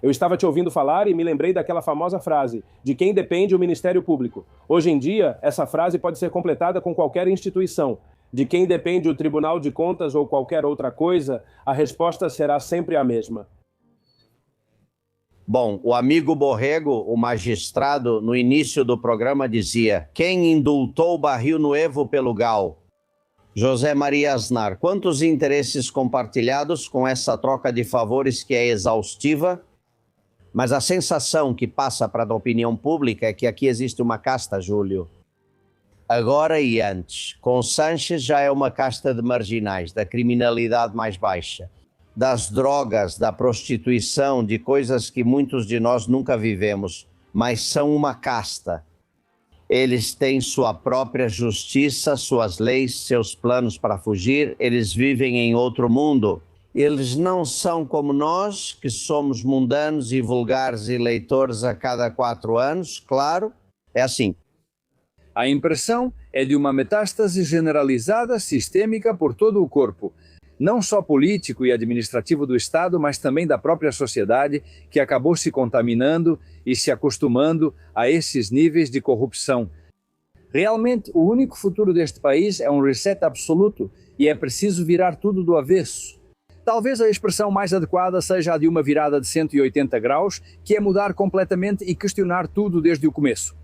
Eu estava te ouvindo falar e me lembrei daquela famosa frase: de quem depende o Ministério Público. Hoje em dia, essa frase pode ser completada com qualquer instituição. De quem depende o Tribunal de Contas ou qualquer outra coisa, a resposta será sempre a mesma. Bom, o amigo Borrego, o magistrado, no início do programa dizia: quem indultou Barril Nuevo pelo Gal? José Maria Aznar, quantos interesses compartilhados com essa troca de favores que é exaustiva? Mas a sensação que passa para a opinião pública é que aqui existe uma casta, Júlio. Agora e antes, com Sanches já é uma casta de marginais, da criminalidade mais baixa, das drogas, da prostituição, de coisas que muitos de nós nunca vivemos, mas são uma casta. Eles têm sua própria justiça, suas leis, seus planos para fugir, eles vivem em outro mundo. Eles não são como nós, que somos mundanos e vulgares eleitores a cada 4 anos, claro, é assim. A impressão é de uma metástase generalizada, sistêmica por todo o corpo, não só político e administrativo do Estado, mas também da própria sociedade, que acabou se contaminando e se acostumando a esses níveis de corrupção. Realmente, o único futuro deste país é um reset absoluto e é preciso virar tudo do avesso. Talvez a expressão mais adequada seja a de uma virada de 180 graus, que é mudar completamente e questionar tudo desde o começo.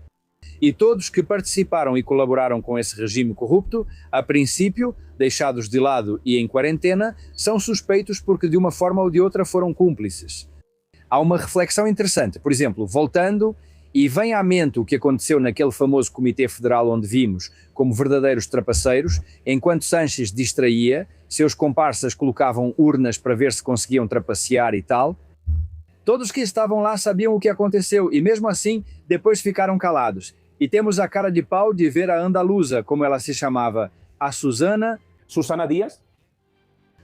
E todos que participaram e colaboraram com esse regime corrupto, a princípio, deixados de lado e em quarentena, são suspeitos porque de uma forma ou de outra foram cúmplices. há uma reflexão interessante. Por exemplo, voltando, e vem à mente o que aconteceu naquele famoso Comitê Federal onde vimos como verdadeiros trapaceiros, enquanto Sanches distraía, seus comparsas colocavam urnas para ver se conseguiam trapacear e tal. Todos que estavam lá sabiam o que aconteceu e mesmo assim depois ficaram calados. E temos a cara de pau de ver a andaluza, como ela se chamava, a Susana Dias?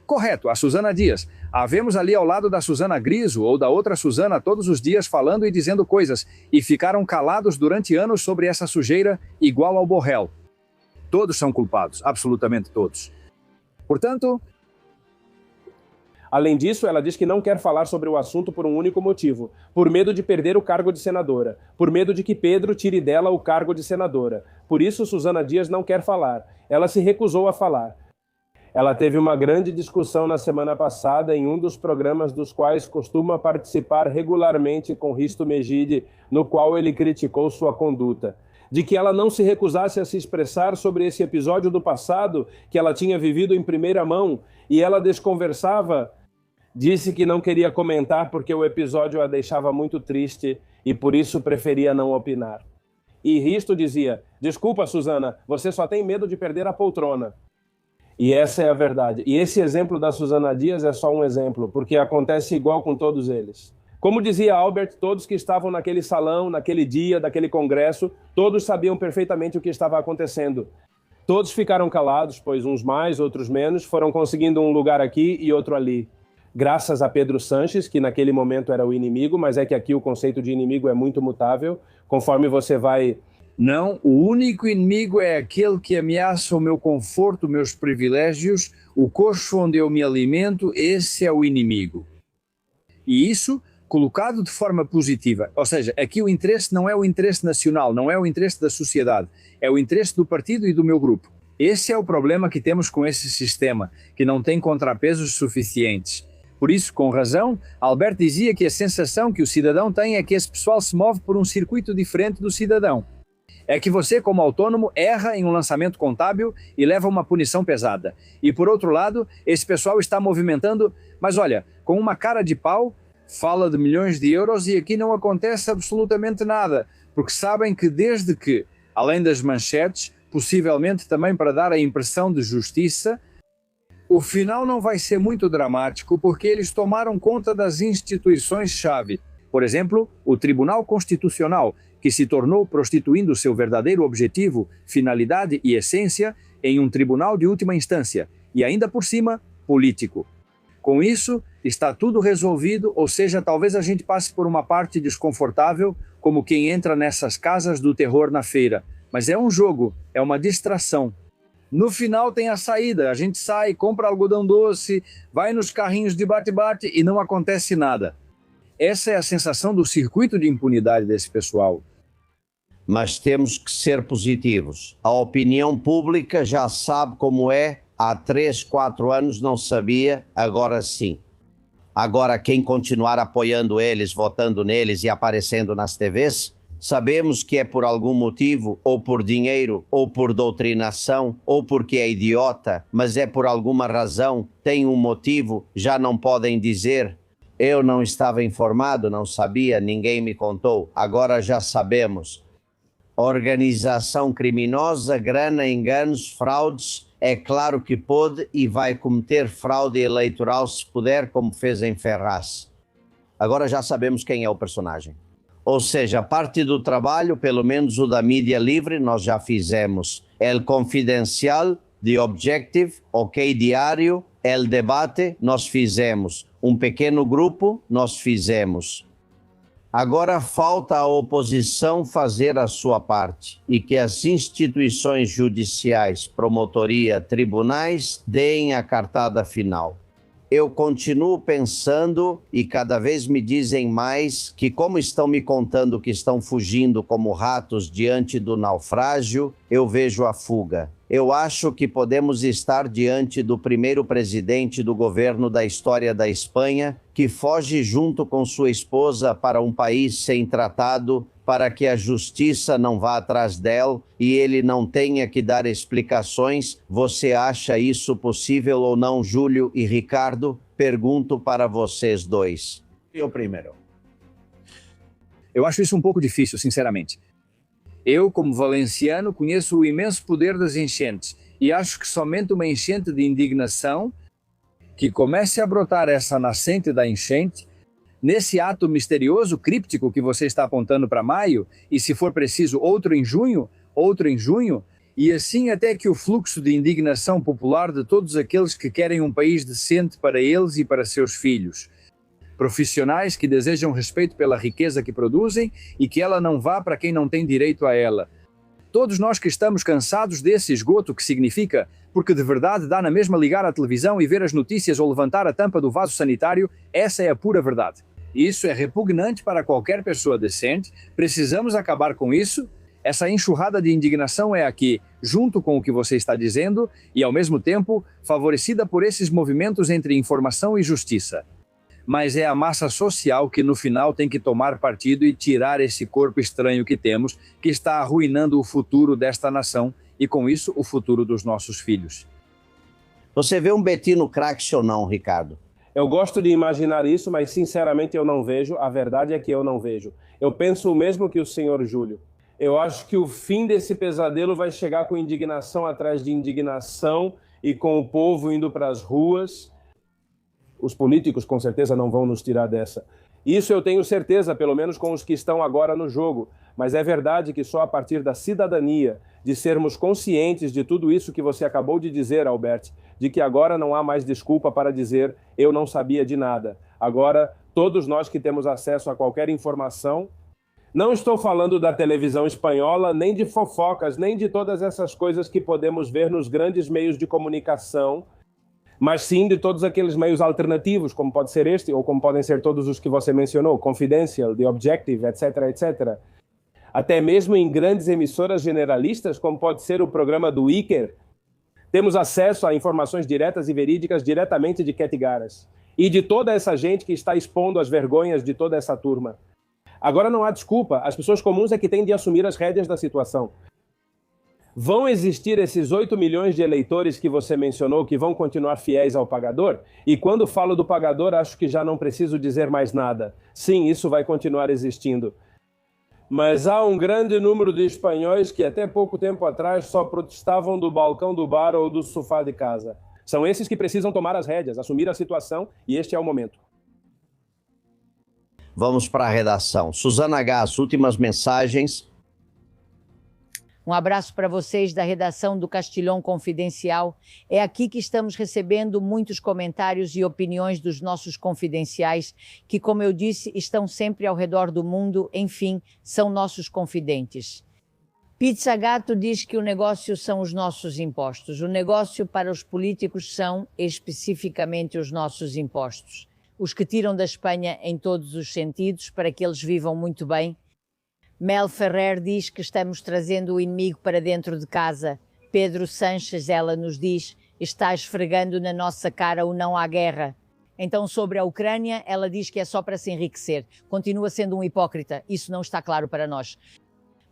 Correto, a Susana Dias. A vemos ali ao lado da Susana Griso ou da outra Susana todos os dias falando e dizendo coisas e ficaram calados durante anos sobre essa sujeira igual ao Borrell. Todos são culpados, absolutamente todos. Portanto... Além disso, ela diz que não quer falar sobre o assunto por um único motivo, por medo de perder o cargo de senadora, por medo de que Pedro tire dela o cargo de senadora. Por isso, Susana Dias não quer falar. Ela se recusou a falar. Ela teve uma grande discussão na semana passada em um dos programas dos quais costuma participar regularmente com Risto Mejide, no qual ele criticou sua conduta. De que ela não se recusasse a se expressar sobre esse episódio do passado que ela tinha vivido em primeira mão e ela desconversava. Disse que não queria comentar porque o episódio a deixava muito triste e por isso preferia não opinar. E Risto dizia, desculpa, Susana, você só tem medo de perder a poltrona. E essa é a verdade. E esse exemplo da Susana Dias é só um exemplo, porque acontece igual com todos eles. Como dizia Albert, todos que estavam naquele salão, naquele dia, daquele congresso, todos sabiam perfeitamente o que estava acontecendo. Todos ficaram calados, pois uns mais, outros menos, foram conseguindo um lugar aqui e outro ali. Graças a Pedro Sanches, que naquele momento era o inimigo, mas é que aqui o conceito de inimigo é muito mutável, conforme você vai... Não, o único inimigo é aquele que ameaça o meu conforto, meus privilégios, o coxo onde eu me alimento, esse é o inimigo. E isso colocado de forma positiva, ou seja, aqui o interesse não é o interesse nacional, não é o interesse da sociedade, é o interesse do partido e do meu grupo. Esse é o problema que temos com esse sistema, que não tem contrapesos suficientes. Por isso, com razão, Albert dizia que a sensação que o cidadão tem é que esse pessoal se move por um circuito diferente do cidadão. É que você, como autônomo, erra em um lançamento contábil e leva uma punição pesada. E, por outro lado, esse pessoal está movimentando, mas olha, com uma cara de pau, fala de milhões de euros e aqui não acontece absolutamente nada, porque sabem que desde que, além das manchetes, possivelmente também para dar a impressão de justiça, o final não vai ser muito dramático porque eles tomaram conta das instituições-chave. Por exemplo, o Tribunal Constitucional, que se tornou, prostituindo seu verdadeiro objetivo, finalidade e essência, em um tribunal de última instância, e ainda por cima, político. Com isso, está tudo resolvido, ou seja, talvez a gente passe por uma parte desconfortável, como quem entra nessas casas do terror na feira. Mas é um jogo, é uma distração. No final tem a saída, a gente sai, compra algodão doce, vai nos carrinhos de bate-bate e não acontece nada. Essa é a sensação do circuito de impunidade desse pessoal. Mas temos que ser positivos. A opinião pública já sabe como é, há 3, 4 anos não sabia, agora sim. Agora quem continuar apoiando eles, votando neles e aparecendo nas TVs, sabemos que é por algum motivo, ou por dinheiro, ou por doutrinação, ou porque é idiota, mas é por alguma razão, tem um motivo, já não podem dizer... Eu não estava informado, não sabia, ninguém me contou. Agora já sabemos. Organização criminosa, grana, enganos, fraudes. É claro que pode e vai cometer fraude eleitoral se puder, como fez em Ferraz. Agora já sabemos quem é o personagem. Ou seja, parte do trabalho, pelo menos o da mídia livre, nós já fizemos. El Confidencial, The Objective, OK Diário, El Debate, nós fizemos. Um pequeno grupo, nós fizemos. Agora falta a oposição fazer a sua parte e que as instituições judiciais, promotoria, tribunais, deem a cartada final. Eu continuo pensando, e cada vez me dizem mais, que como estão me contando que estão fugindo como ratos diante do naufrágio, eu vejo a fuga. Eu acho que podemos estar diante do primeiro presidente do governo da história da Espanha que foge junto com sua esposa para um país sem tratado, para que a justiça não vá atrás dela e ele não tenha que dar explicações. Você acha isso possível ou não, Júlio e Ricardo? Pergunto para vocês dois. Eu primeiro. Eu acho isso um pouco difícil, sinceramente. Eu, como valenciano, conheço o imenso poder das enchentes e acho que somente uma enchente de indignação que comece a brotar essa nascente da enchente, nesse ato misterioso, críptico que você está apontando para maio, e se for preciso outro em junho, e assim até que o fluxo de indignação popular de todos aqueles que querem um país decente para eles e para seus filhos. Profissionais que desejam respeito pela riqueza que produzem e que ela não vá para quem não tem direito a ela. Todos nós que estamos cansados desse esgoto que significa, porque de verdade dá na mesma ligar a televisão e ver as notícias ou levantar a tampa do vaso sanitário, essa é a pura verdade. Isso é repugnante para qualquer pessoa decente, precisamos acabar com isso. Essa enxurrada de indignação é aqui, junto com o que você está dizendo, e ao mesmo tempo favorecida por esses movimentos entre informação e justiça. Mas é a massa social que no final tem que tomar partido e tirar esse corpo estranho que temos, que está arruinando o futuro desta nação e com isso o futuro dos nossos filhos. Você vê um Bettino Craxi ou não, Ricardo? Eu gosto de imaginar isso, mas sinceramente eu não vejo. A verdade é que eu não vejo. Eu penso o mesmo que o senhor Júlio. Eu acho que o fim desse pesadelo vai chegar com indignação atrás de indignação e com o povo indo para as ruas. Os políticos com certeza não vão nos tirar dessa. Isso eu tenho certeza, pelo menos com os que estão agora no jogo. Mas é verdade que só a partir da cidadania, de sermos conscientes de tudo isso que você acabou de dizer, Albert, de que agora não há mais desculpa para dizer eu não sabia de nada. Agora, todos nós que temos acesso a qualquer informação, não estou falando da televisão espanhola, nem de fofocas, nem de todas essas coisas que podemos ver nos grandes meios de comunicação, mas sim de todos aqueles meios alternativos, como pode ser este, ou como podem ser todos os que você mencionou, Confidential, The Objective, etc., etc. Até mesmo em grandes emissoras generalistas, como pode ser o programa do Iker, temos acesso a informações diretas e verídicas diretamente de Ketty Garas e de toda essa gente que está expondo as vergonhas de toda essa turma. Agora não há desculpa, as pessoas comuns é que têm de assumir as rédeas da situação. Vão existir esses 8 milhões de eleitores que você mencionou que vão continuar fiéis ao pagador? E quando falo do pagador, acho que já não preciso dizer mais nada. Sim, isso vai continuar existindo. Mas há um grande número de espanhóis que até pouco tempo atrás só protestavam do balcão do bar ou do sofá de casa. São esses que precisam tomar as rédeas, assumir a situação, e este é o momento. Vamos para a redação. Suzana Gás, últimas mensagens. Um abraço para vocês da redação do Castilhão Confidencial. É aqui que estamos recebendo muitos comentários e opiniões dos nossos confidenciais, que, como eu disse, estão sempre ao redor do mundo, enfim, são nossos confidentes. Pizza Gato diz que o negócio são os nossos impostos. O negócio para os políticos são, especificamente, os nossos impostos. Os que tiram da Espanha em todos os sentidos, para que eles vivam muito bem. Mel Ferrer diz que estamos trazendo o inimigo para dentro de casa. Pedro Sanches, ela nos diz, está esfregando na nossa cara o não à guerra. Então, sobre a Ucrânia, ela diz que é só para se enriquecer. Continua sendo um hipócrita. Isso não está claro para nós.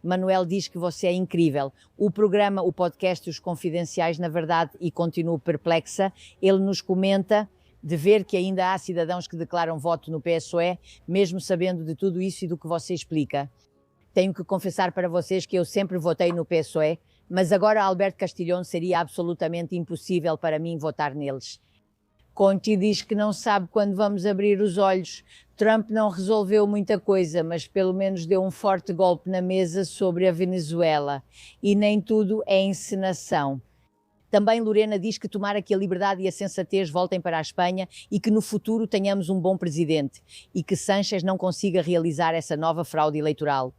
Manuel diz que você é incrível. O programa, o podcast e os confidenciais, na verdade, e continuo perplexa, ele nos comenta de ver que ainda há cidadãos que declaram voto no PSOE, mesmo sabendo de tudo isso e do que você explica. Tenho que confessar para vocês que eu sempre votei no PSOE, mas agora Alberto Castilhão seria absolutamente impossível para mim votar neles. Conti diz que não sabe quando vamos abrir os olhos. Trump não resolveu muita coisa, mas pelo menos deu um forte golpe na mesa sobre a Venezuela. E nem tudo é encenação. Também Lorena diz que tomara que a liberdade e a sensatez voltem para a Espanha e que no futuro tenhamos um bom presidente e que Sánchez não consiga realizar essa nova fraude eleitoral.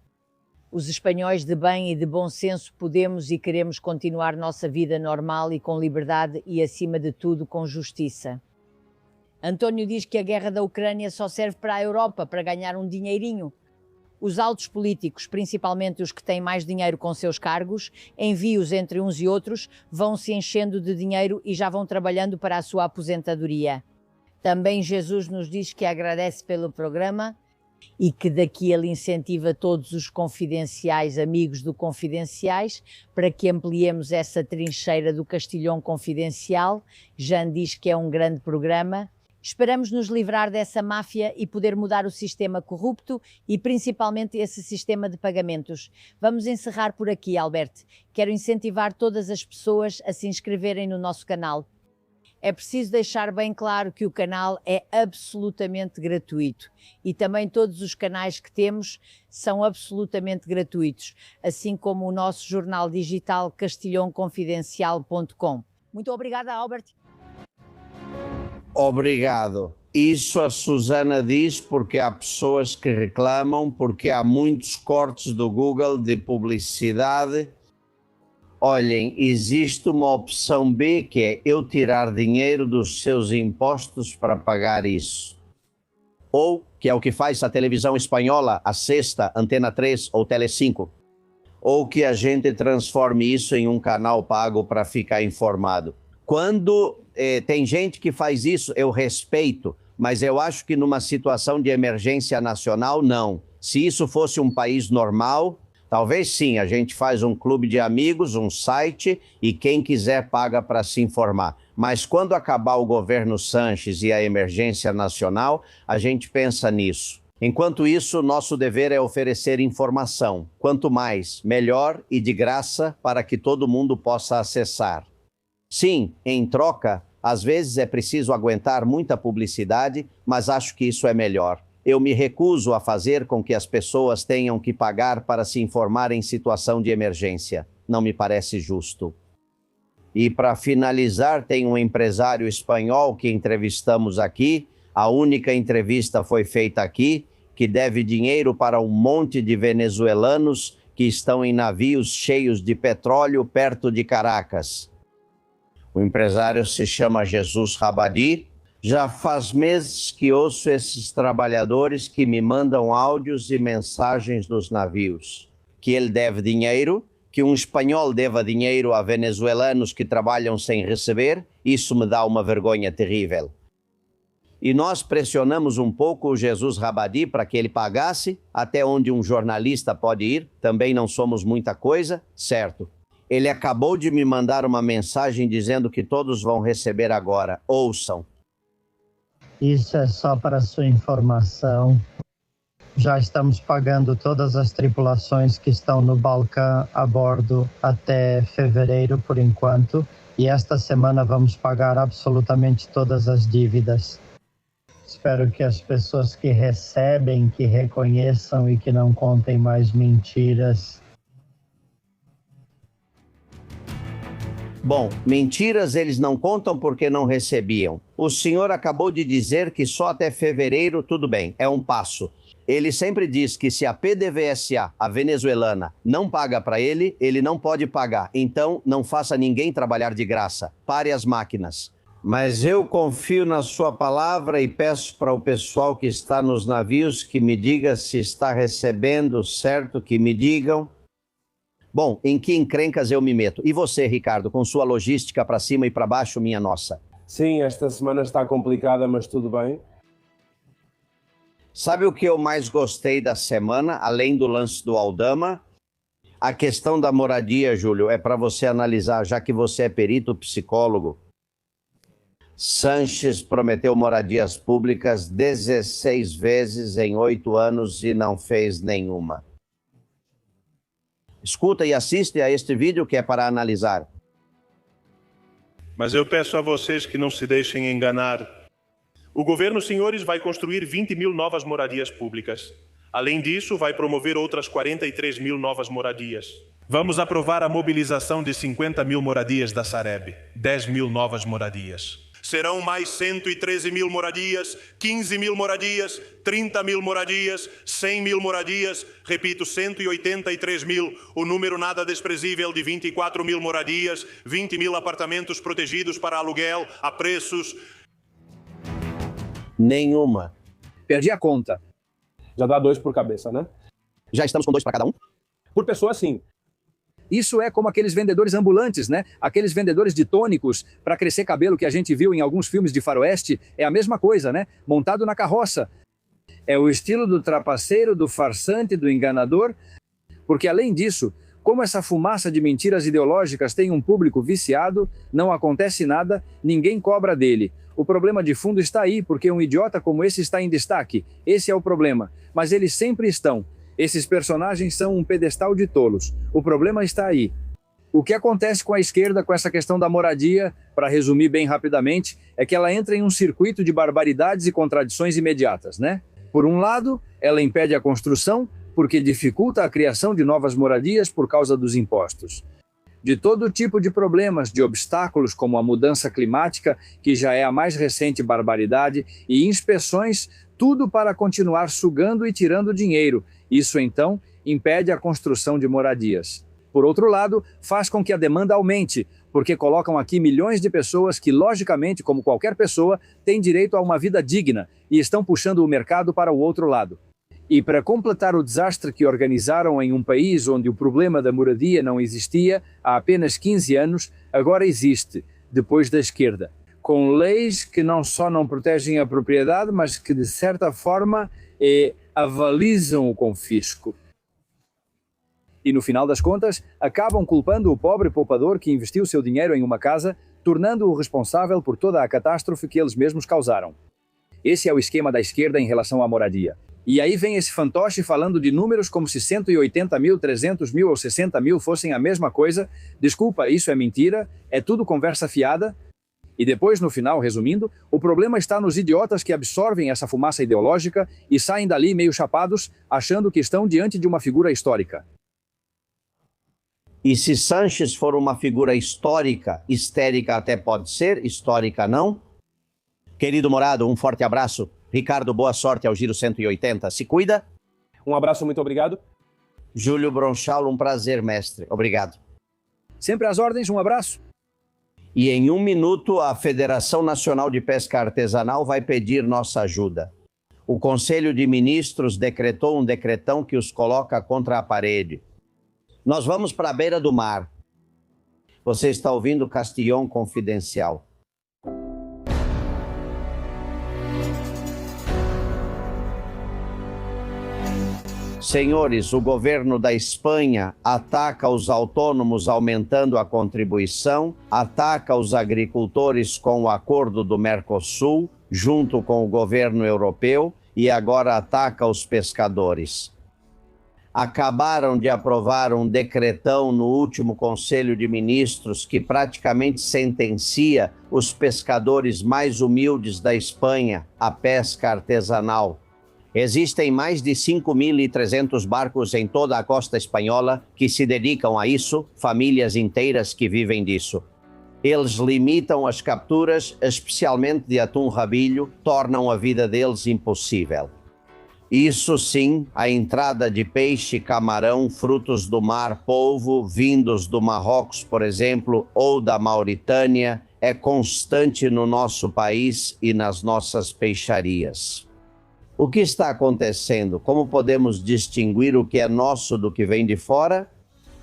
Os espanhóis de bem e de bom senso podemos e queremos continuar nossa vida normal e com liberdade e, acima de tudo, com justiça. António diz que a guerra da Ucrânia só serve para a Europa, para ganhar um dinheirinho. Os altos políticos, principalmente os que têm mais dinheiro com seus cargos, envios entre uns e outros, vão se enchendo de dinheiro e já vão trabalhando para a sua aposentadoria. Também Jesus nos diz que agradece pelo programa e que daqui ele incentiva todos os confidenciais, amigos do Confidenciais, para que ampliemos essa trincheira do Castilhão Confidencial. Jean diz que é um grande programa Esperamos nos livrar dessa máfia e poder mudar o sistema corrupto e principalmente esse sistema de pagamentos. Vamos encerrar por aqui, Albert. Quero incentivar todas as pessoas a se inscreverem no nosso canal. É preciso deixar bem claro que o canal é absolutamente gratuito e também todos os canais que temos são absolutamente gratuitos, assim como o nosso jornal digital castilhonconfidencial.com. Muito obrigada, Albert. Obrigado. Isso a Susana diz porque há pessoas que reclamam, porque há muitos cortes do Google de publicidade. Olhem, existe uma opção B que é eu tirar dinheiro dos seus impostos para pagar isso. Ou, que é o que faz a televisão espanhola, a Sexta, Antena 3 ou Telecinco. Ou que a gente transforme isso em um canal pago para ficar informado. Quando tem gente que faz isso, eu respeito, mas eu acho que numa situação de emergência nacional, não. Se isso fosse um país normal, talvez sim, a gente faz um clube de amigos, um site, e quem quiser paga para se informar. Mas quando acabar o governo Sanches e a emergência nacional, a gente pensa nisso. Enquanto isso, nosso dever é oferecer informação. Quanto mais, melhor e de graça para que todo mundo possa acessar. Sim, em troca, às vezes é preciso aguentar muita publicidade, mas acho que isso é melhor. Eu me recuso a fazer com que as pessoas tenham que pagar para se informar em situação de emergência. Não me parece justo. E para finalizar, tem um empresário espanhol que entrevistamos aqui, a única entrevista foi feita aqui, que deve dinheiro para um monte de venezuelanos que estão em navios cheios de petróleo perto de Caracas. O empresário se chama Jesus Rabadi. Já faz meses que ouço esses trabalhadores que me mandam áudios e mensagens dos navios. Que ele deve dinheiro, que um espanhol deva dinheiro a venezuelanos que trabalham sem receber, isso me dá uma vergonha terrível. E nós pressionamos um pouco o Jesus Rabadi para que ele pagasse, até onde um jornalista pode ir, também não somos muita coisa, certo. Ele acabou de me mandar uma mensagem dizendo que todos vão receber agora. Ouçam. Isso é só para sua informação. Já estamos pagando todas as tripulações que estão no Balcã a bordo até fevereiro, por enquanto. E esta semana vamos pagar absolutamente todas as dívidas. Espero que as pessoas que recebem, que reconheçam e que não contem mais mentiras. Bom, mentiras eles não contam porque não recebiam. O senhor acabou de dizer que só até fevereiro tudo bem, é um passo. Ele sempre diz que se a PDVSA, a venezuelana, não paga para ele, ele não pode pagar. Então, não faça ninguém trabalhar de graça. Pare as máquinas. Mas eu confio na sua palavra e peço para o pessoal que está nos navios que me diga se está recebendo, certo? Que me digam. Bom, em que encrencas eu me meto? E você, Ricardo, com sua logística para cima e para baixo, minha nossa? Sim, esta semana está complicada, mas tudo bem. Sabe o que eu mais gostei da semana, além do lance do Aldama? A questão da moradia, Júlio, é para você analisar, já que você é perito psicólogo. Sanches prometeu moradias públicas 16 vezes em 8 anos e não fez nenhuma. Escuta e assiste a este vídeo que é para analisar. Mas eu peço a vocês que não se deixem enganar. O governo, senhores, vai construir 20 mil novas moradias públicas. Além disso, vai promover outras 43 mil novas moradias. Vamos aprovar a mobilização de 50 mil moradias da Sareb. 10 mil novas moradias. Serão mais 113 mil moradias, 15 mil moradias, 30 mil moradias, 100 mil moradias, repito, 183 mil, o número nada desprezível de 24 mil moradias, 20 mil apartamentos protegidos para aluguel a preços... Nenhuma. Perdi a conta. Já dá 2 por cabeça, né? Já estamos com 2 para cada um? Por pessoa, sim. Isso é como aqueles vendedores ambulantes, né? Aqueles vendedores de tônicos para crescer cabelo que a gente viu em alguns filmes de faroeste. É a mesma coisa, né? Montado na carroça. É o estilo do trapaceiro, do farsante, do enganador. Porque além disso, Como essa fumaça de mentiras ideológicas tem um público viciado, não acontece nada, ninguém cobra dele. O problema de fundo está aí, porque um idiota como esse está em destaque. Esse é o problema. Mas eles sempre estão. Esses personagens são um pedestal de tolos. O problema está aí. O que acontece com a esquerda com essa questão da moradia, para resumir bem rapidamente, é que ela entra em um circuito de barbaridades e contradições imediatas, né? Por um lado, ela impede a construção, porque dificulta a criação de novas moradias por causa dos impostos. De todo tipo de problemas, de obstáculos como a mudança climática, que já é a mais recente barbaridade, e inspeções, tudo para continuar sugando e tirando dinheiro. Isso, então, impede a construção de moradias. Por outro lado, faz com que a demanda aumente, porque colocam aqui milhões de pessoas que, logicamente, como qualquer pessoa, têm direito a uma vida digna e estão puxando o mercado para o outro lado. E para completar o desastre que organizaram em um país onde o problema da moradia não existia há apenas 15 anos, agora existe, depois da esquerda, com leis que não só não protegem a propriedade, mas que de certa forma avalizam o confisco. E no final das contas, acabam culpando o pobre poupador que investiu seu dinheiro em uma casa, tornando-o responsável por toda a catástrofe que eles mesmos causaram. Esse é o esquema da esquerda em relação à moradia. E aí vem esse fantoche falando de números como se 180 mil, 300 mil ou 60 mil fossem a mesma coisa. Desculpa, isso é mentira, é tudo conversa fiada. E depois, no final, resumindo, o problema está nos idiotas que absorvem essa fumaça ideológica e saem dali meio chapados, achando que estão diante de uma figura histórica. E se Sanches for uma figura histórica, histérica até pode ser, histórica não? Querido Morado, um forte abraço. Ricardo, boa sorte ao Giro 180. Se cuida. Um abraço, muito obrigado. Júlio Bronchal, um prazer, mestre. Obrigado. Sempre às ordens, um abraço. E em 1 minuto, a Federação Nacional de Pesca Artesanal vai pedir nossa ajuda. O Conselho de Ministros decretou um decretão que os coloca contra a parede. Nós vamos para a beira do mar. Você está ouvindo Castillon Confidencial. Senhores, o governo da Espanha ataca os autônomos aumentando a contribuição, ataca os agricultores com o acordo do Mercosul, junto com o governo europeu, e agora ataca os pescadores. Acabaram de aprovar um decretão no último Conselho de Ministros que praticamente sentencia os pescadores mais humildes da Espanha à pesca artesanal. Existem mais de 5.300 barcos em toda a costa espanhola que se dedicam a isso, famílias inteiras que vivem disso. Eles limitam as capturas, especialmente de atum-rabilho, tornam a vida deles impossível. Isso sim, a entrada de peixe, camarão, frutos do mar, polvo, vindos do Marrocos, por exemplo, ou da Mauritânia, é constante no nosso país e nas nossas peixarias. O que está acontecendo? Como podemos distinguir o que é nosso do que vem de fora?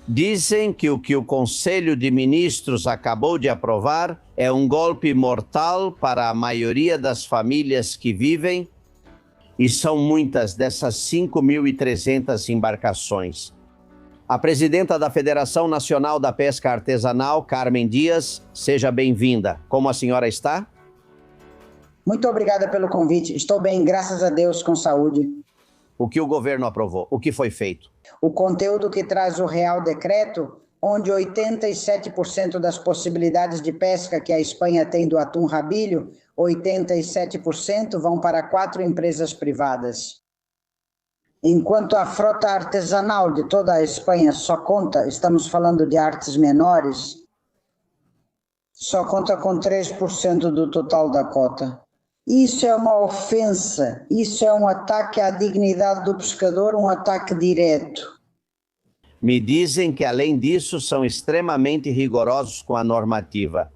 Dizem que o Conselho de Ministros acabou de aprovar é um golpe mortal para a maioria das famílias que vivem, e são muitas dessas 5.300 embarcações. A presidenta da Federação Nacional da Pesca Artesanal, Carmen Dias, seja bem-vinda. Como a senhora está? Muito obrigada pelo convite. Estou bem, graças a Deus, com saúde. O que o governo aprovou? O que foi feito? O conteúdo que traz o Real Decreto, onde 87% das possibilidades de pesca que a Espanha tem do atum-rabilho, 87% vão para 4 empresas privadas. Enquanto a frota artesanal de toda a Espanha só conta, estamos falando de artes menores, só conta com 3% do total da cota. Isso é uma ofensa, isso é um ataque à dignidade do pescador, um ataque direto. Me dizem que, além disso, são extremamente rigorosos com a normativa.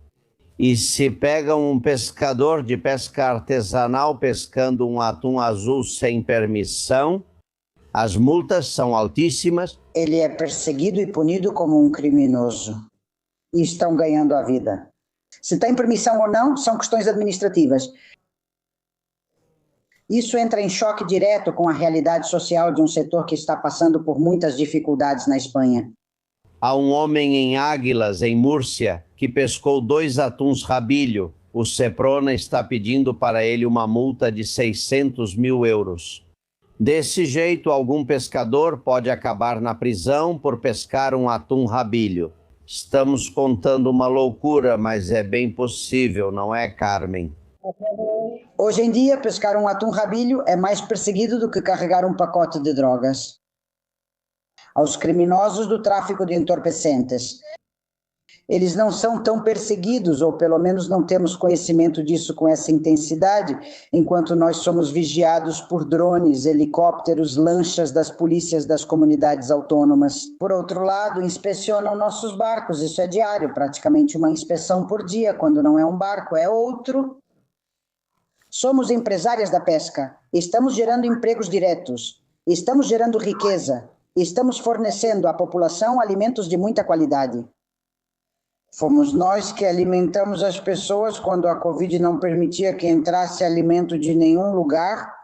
E se pegam um pescador de pesca artesanal pescando um atum azul sem permissão, as multas são altíssimas. Ele é perseguido e punido como um criminoso. E estão ganhando a vida. Se tem permissão ou não, são questões administrativas. Isso entra em choque direto com a realidade social de um setor que está passando por muitas dificuldades na Espanha. Há um homem em Águilas, em Múrcia, que pescou 2 atuns rabilho. O Seprona está pedindo para ele uma multa de 600 mil euros. Desse jeito, algum pescador pode acabar na prisão por pescar um atum rabilho. Estamos contando uma loucura, mas é bem possível, não é, Carmen? Hoje em dia, pescar um atum rabilho é mais perseguido do que carregar um pacote de drogas. Aos criminosos do tráfico de entorpecentes. Eles não são tão perseguidos, ou pelo menos não temos conhecimento disso com essa intensidade, enquanto nós somos vigiados por drones, helicópteros, lanchas das polícias das comunidades autônomas. Por outro lado, inspecionam nossos barcos, isso é diário, praticamente uma inspeção por dia, quando não é um barco, é outro. Somos empresárias da pesca, estamos gerando empregos diretos, estamos gerando riqueza, estamos fornecendo à população alimentos de muita qualidade. Fomos nós que alimentamos as pessoas quando a Covid não permitia que entrasse alimento de nenhum lugar,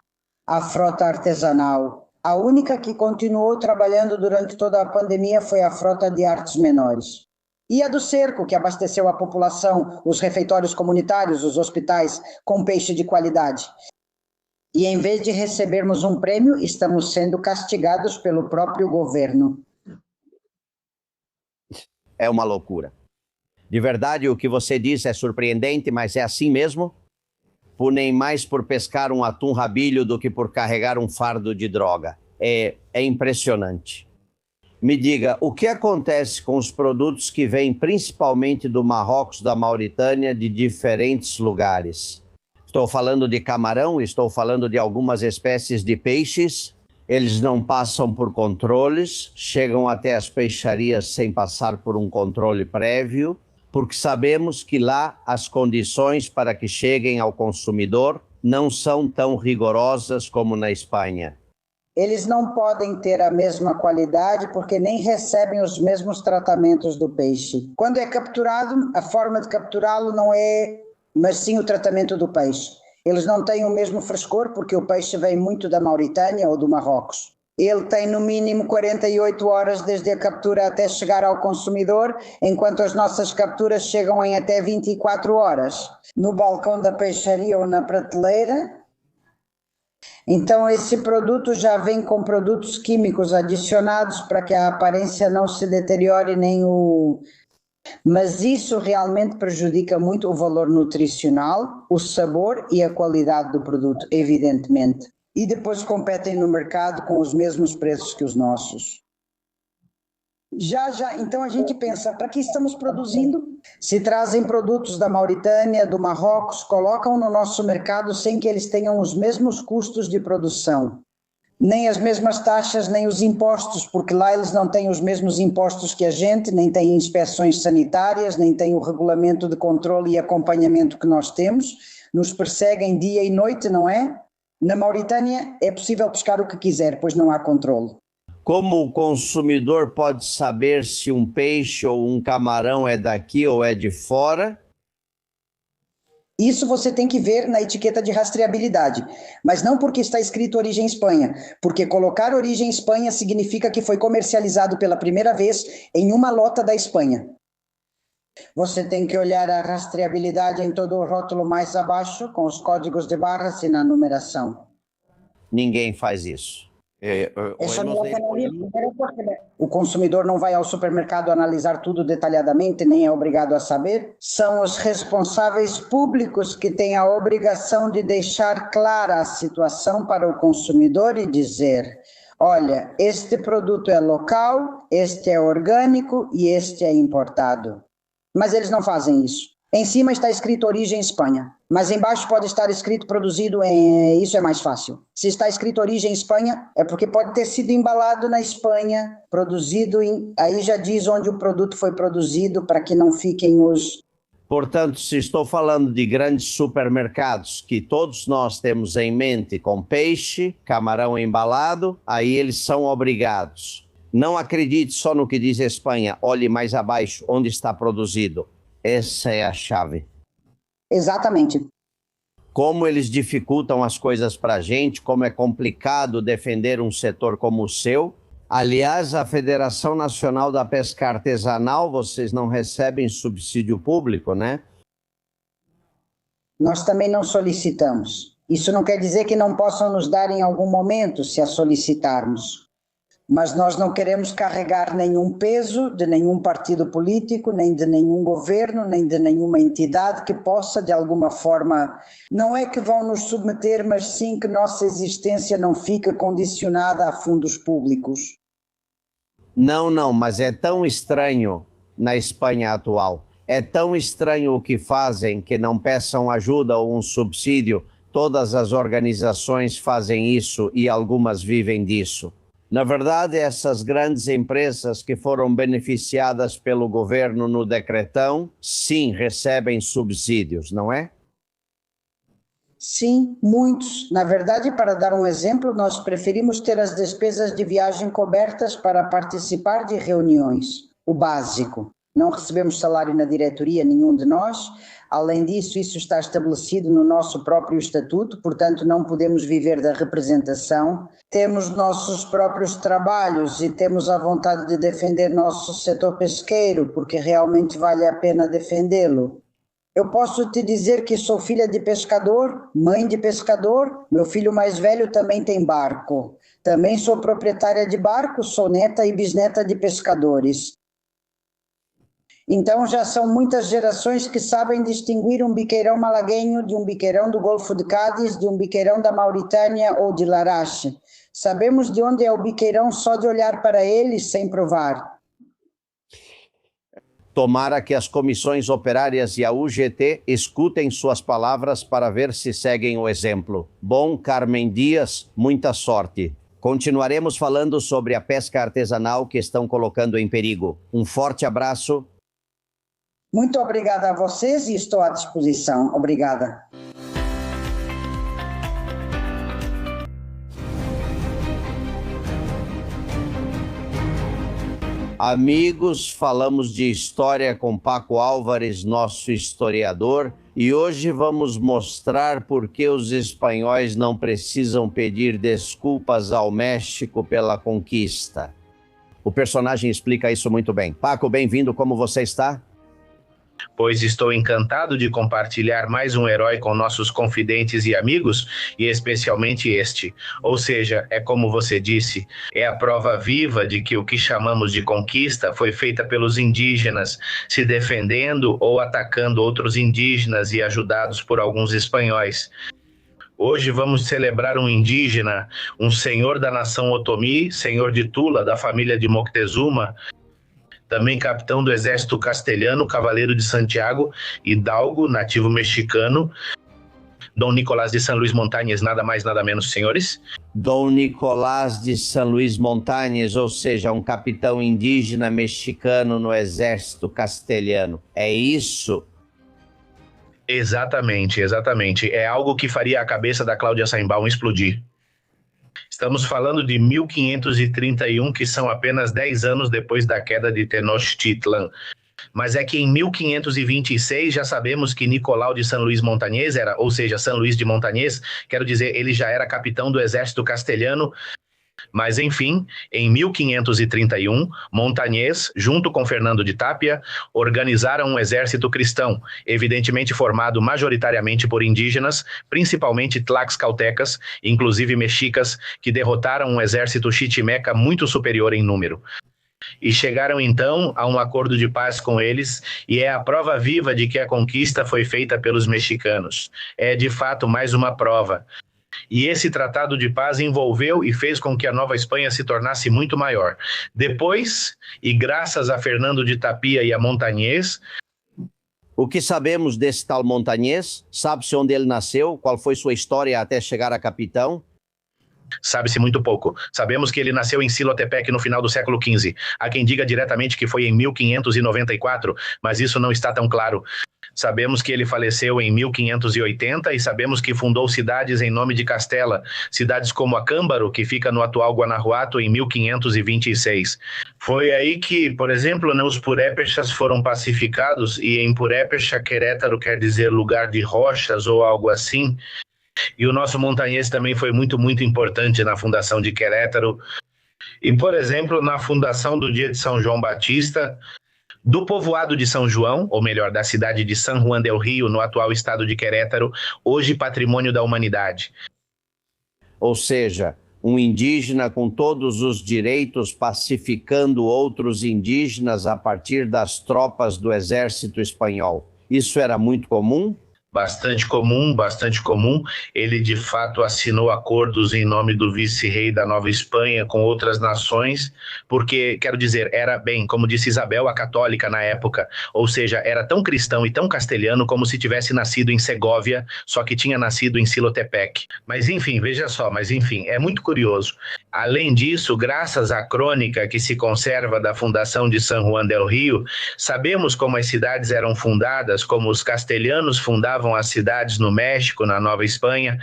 a frota artesanal. A única que continuou trabalhando durante toda a pandemia foi a frota de artes menores. E a do cerco, que abasteceu a população, os refeitórios comunitários, os hospitais, com peixe de qualidade. E em vez de recebermos um prêmio, estamos sendo castigados pelo próprio governo. É uma loucura. De verdade, o que você diz é surpreendente, mas é assim mesmo? Punem mais por pescar um atum rabilho do que por carregar um fardo de droga. É impressionante. Me diga, o que acontece com os produtos que vêm principalmente do Marrocos, da Mauritânia, de diferentes lugares? Estou falando de camarão, estou falando de algumas espécies de peixes. Eles não passam por controles, chegam até as peixarias sem passar por um controle prévio, porque sabemos que lá as condições para que cheguem ao consumidor não são tão rigorosas como na Espanha. Eles não podem ter a mesma qualidade porque nem recebem os mesmos tratamentos do peixe. Quando é capturado, a forma de capturá-lo não é, mas sim o tratamento do peixe. Eles não têm o mesmo frescor porque o peixe vem muito da Mauritânia ou do Marrocos. Ele tem no mínimo 48 horas desde a captura até chegar ao consumidor, enquanto as nossas capturas chegam em até 24 horas. No balcão da peixaria ou na prateleira. Então esse produto já vem com produtos químicos adicionados para que a aparência não se deteriore nem o... Mas isso realmente prejudica muito o valor nutricional, o sabor e a qualidade do produto, evidentemente. E depois competem no mercado com os mesmos preços que os nossos. Então a gente pensa, para que estamos produzindo? Se trazem produtos da Mauritânia, do Marrocos, colocam no nosso mercado sem que eles tenham os mesmos custos de produção. Nem as mesmas taxas, nem os impostos, porque lá eles não têm os mesmos impostos que a gente, nem têm inspeções sanitárias, nem têm o regulamento de controle e acompanhamento que nós temos. Nos perseguem dia e noite, não é? Na Mauritânia é possível pescar o que quiser, pois não há controle. Como o consumidor pode saber se um peixe ou um camarão é daqui ou é de fora? Isso você tem que ver na etiqueta de rastreabilidade, mas não porque está escrito origem Espanha, porque colocar origem Espanha significa que foi comercializado pela primeira vez em uma lota da Espanha. Você tem que olhar a rastreabilidade em todo o rótulo mais abaixo, com os códigos de barras e na numeração. Ninguém faz isso. O consumidor não vai ao supermercado analisar tudo detalhadamente, nem é obrigado a saber. São os responsáveis públicos que têm a obrigação de deixar clara a situação para o consumidor e dizer: olha, este produto é local, este é orgânico e este é importado. Mas eles não fazem isso. Em cima está escrito origem Espanha, mas embaixo pode estar escrito produzido em... Isso é mais fácil. Se está escrito origem Espanha, é porque pode ter sido embalado na Espanha, produzido em... Aí já diz onde o produto foi produzido para que não fiquem os... Portanto, se estou falando de grandes supermercados que todos nós temos em mente com peixe, camarão embalado, aí eles são obrigados. Não acredite só no que diz Espanha, olhe mais abaixo onde está produzido. Essa é a chave. Exatamente. Como eles dificultam as coisas para a gente, como é complicado defender um setor como o seu, Aliás, a Federação Nacional da Pesca Artesanal, vocês não recebem subsídio público, né? Nós também não solicitamos. Isso não quer dizer que não possam nos dar em algum momento, se a solicitarmos. Mas nós não queremos carregar nenhum peso de nenhum partido político, nem de nenhum governo, nem de nenhuma entidade que possa, de alguma forma, não é que vão nos submeter, mas sim que nossa existência não fica condicionada a fundos públicos. Não, mas é tão estranho na Espanha atual. É tão estranho o que fazem que não peçam ajuda ou um subsídio. Todas as organizações fazem isso e algumas vivem disso. Na verdade, essas grandes empresas que foram beneficiadas pelo governo no decretão, sim, recebem subsídios, não é? Sim, muitos. Na verdade, para dar um exemplo, nós preferimos ter as despesas de viagem cobertas para participar de reuniões, o básico. Não recebemos salário na diretoria, nenhum de nós. Além disso, isso está estabelecido no nosso próprio estatuto, portanto não podemos viver da representação. Temos nossos próprios trabalhos e temos a vontade de defender nosso setor pesqueiro, porque realmente vale a pena defendê-lo. Eu posso te dizer que sou filha de pescador, mãe de pescador, meu filho mais velho também tem barco. Também sou proprietária de barco, sou neta e bisneta de pescadores. Então já são muitas gerações que sabem distinguir um biqueirão malaguenho de um biqueirão do Golfo de Cádiz, de um biqueirão da Mauritânia ou de Larache. Sabemos de onde é o biqueirão só de olhar para ele sem provar. Tomara que as comissões operárias e a UGT escutem suas palavras para ver se seguem o exemplo. Bom, Carmen Dias, muita sorte. Continuaremos falando sobre a pesca artesanal que estão colocando em perigo. Um forte abraço. Muito obrigada a vocês e estou à disposição. Obrigada. Amigos, falamos de história com Paco Álvares, nosso historiador, e hoje vamos mostrar por que os espanhóis não precisam pedir desculpas ao México pela conquista. O personagem explica isso muito bem. Paco, bem-vindo, como você está? Pois estou encantado de compartilhar mais um herói com nossos confidentes e amigos, e especialmente este. Ou seja, é como você disse, é a prova viva de que o que chamamos de conquista foi feita pelos indígenas, se defendendo ou atacando outros indígenas e ajudados por alguns espanhóis. Hoje vamos celebrar um indígena, um senhor da nação Otomi, senhor de Tula, da família de Moctezuma, também capitão do exército castelhano, cavaleiro de Santiago, hidalgo, nativo mexicano, Dom Nicolás de San Luis Montañez, nada mais, nada menos, senhores. Dom Nicolás de San Luis Montañez, ou seja, um capitão indígena mexicano no exército castelhano. É isso? Exatamente, exatamente. É algo que faria a cabeça da Cláudia Saimbaum explodir. Estamos falando de 1531, que são apenas 10 anos depois da queda de Tenochtitlan. Mas é que em 1526 já sabemos que Nicolau de San Luis Montañez era, ou seja, San Luís de Montañez, quero dizer, ele já era capitão do exército castelhano. Mas, enfim, em 1531, Montañez, junto com Fernando de Tapia, organizaram um exército cristão, evidentemente formado majoritariamente por indígenas, principalmente tlaxcaltecas, inclusive mexicas, que derrotaram um exército chichimeca muito superior em número. E chegaram então a um acordo de paz com eles, e é a prova viva de que a conquista foi feita pelos mexicanos. É, de fato, mais uma prova. E esse tratado de paz envolveu e fez com que a Nova Espanha se tornasse muito maior. Depois, e graças a Fernando de Tapia e a Montañez... O que sabemos desse tal Montañez? Sabe-se onde ele nasceu? Qual foi sua história até chegar a capitão? Sabe-se muito pouco. Sabemos que ele nasceu em Silotepec no final do século XV. Há quem diga diretamente que foi em 1594, mas isso não está tão claro. Sabemos que ele faleceu em 1580 e sabemos que fundou cidades em nome de Castela, cidades como Acámbaro, que fica no atual Guanajuato, em 1526. Foi aí que, por exemplo, os purépechas foram pacificados, e em purépecha, Querétaro quer dizer lugar de rochas ou algo assim. E o nosso Montañez também foi muito, muito importante na fundação de Querétaro. E, por exemplo, na fundação do dia de São João Batista, do povoado de São João, ou melhor, da cidade de San Juan del Rio, no atual estado de Querétaro, hoje patrimônio da humanidade. Ou seja, um indígena com todos os direitos pacificando outros indígenas a partir das tropas do exército espanhol. Isso era muito comum? Bastante comum, bastante comum. Ele, de fato, assinou acordos em nome do vice-rei da Nova Espanha com outras nações, porque, quero dizer, era, bem, como disse Isabel, a católica na época, ou seja, era tão cristão e tão castelhano como se tivesse nascido em Segóvia, só que tinha nascido em Silotepec. Mas, enfim, veja só, é muito curioso. Além disso, graças à crônica que se conserva da fundação de San Juan del Rio, sabemos como as cidades eram fundadas, como os castelhanos fundavam as cidades no México, na Nova Espanha.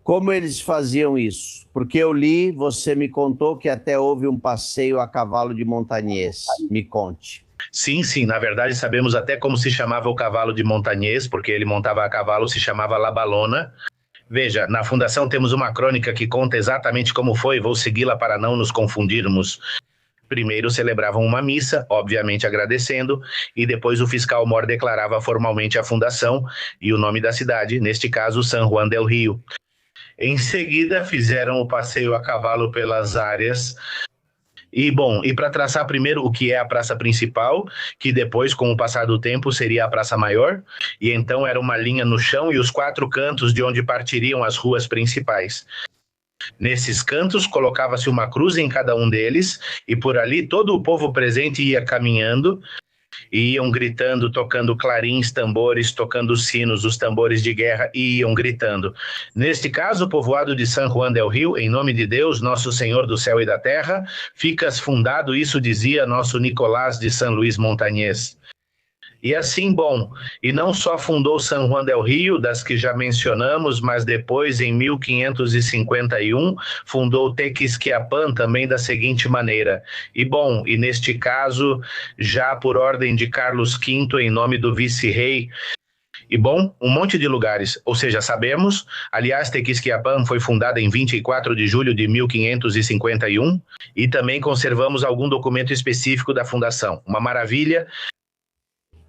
Como eles faziam isso? Porque eu li, você me contou que até houve um passeio a cavalo de Montañés. Me conte. Sim, na verdade sabemos até como se chamava o cavalo de Montañés, porque ele montava a cavalo, se chamava La Balona. Veja, na fundação temos uma crônica que conta exatamente como foi, vou segui-la para não nos confundirmos. Primeiro celebravam uma missa, obviamente agradecendo, e depois o fiscal mor declarava formalmente a fundação e o nome da cidade, neste caso San Juan del Rio. Em seguida fizeram o passeio a cavalo pelas áreas. E para traçar primeiro o que é a praça principal, que depois, com o passar do tempo, seria a praça maior, e então era uma linha no chão e os 4 cantos de onde partiriam as ruas principais. Nesses cantos colocava-se uma cruz em cada um deles, e por ali todo o povo presente ia caminhando, e iam gritando, tocando clarins, tambores, tocando sinos, os tambores de guerra, e iam gritando. Neste caso, o povoado de San Juan del Rio, em nome de Deus, nosso Senhor do céu e da terra, ficas fundado, isso dizia nosso Nicolás de San Luís Montañés. E assim, e não só fundou San Juan del Rio, das que já mencionamos, mas depois, em 1551, fundou Tequisquiapan também da seguinte maneira. E neste caso, já por ordem de Carlos V, em nome do vice-rei. E um monte de lugares, ou seja, sabemos, aliás, Tequisquiapan foi fundada em 24 de julho de 1551, e também conservamos algum documento específico da fundação. Uma maravilha.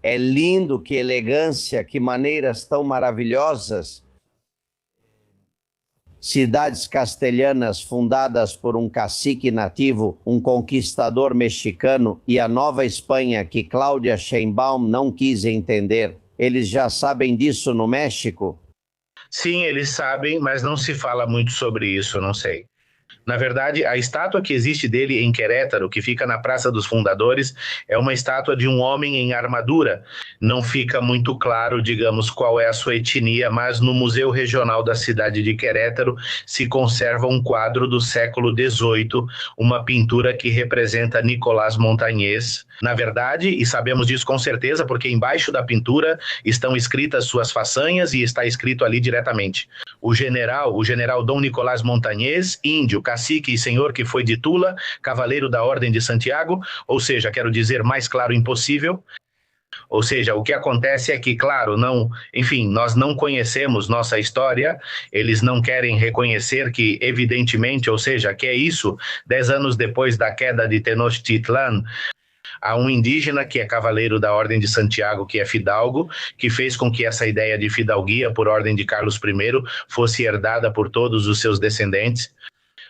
É lindo, que elegância, que maneiras tão maravilhosas. Cidades castelhanas fundadas por um cacique nativo, um conquistador mexicano, e a Nova Espanha que Cláudia Sheinbaum não quis entender. Eles já sabem disso no México? Sim, eles sabem, mas não se fala muito sobre isso, não sei. Na verdade, a estátua que existe dele em Querétaro, que fica na Praça dos Fundadores, é uma estátua de um homem em armadura. Não fica muito claro, digamos, qual é a sua etnia, mas no Museu Regional da cidade de Querétaro se conserva um quadro do século XVIII, uma pintura que representa Nicolás Montañés. Na verdade, e sabemos disso com certeza, porque embaixo da pintura estão escritas suas façanhas e está escrito ali diretamente. O general Dom Nicolás Montañés, índio, cacique e senhor que foi de Tula, cavaleiro da Ordem de Santiago, ou seja, quero dizer, mais claro impossível. Ou seja, o que acontece é que, claro, nós não conhecemos nossa história, eles não querem reconhecer que, evidentemente, ou seja, que é isso, 10 anos depois da queda de Tenochtitlan, há um indígena que é cavaleiro da Ordem de Santiago, que é fidalgo, que fez com que essa ideia de fidalguia por ordem de Carlos I fosse herdada por todos os seus descendentes.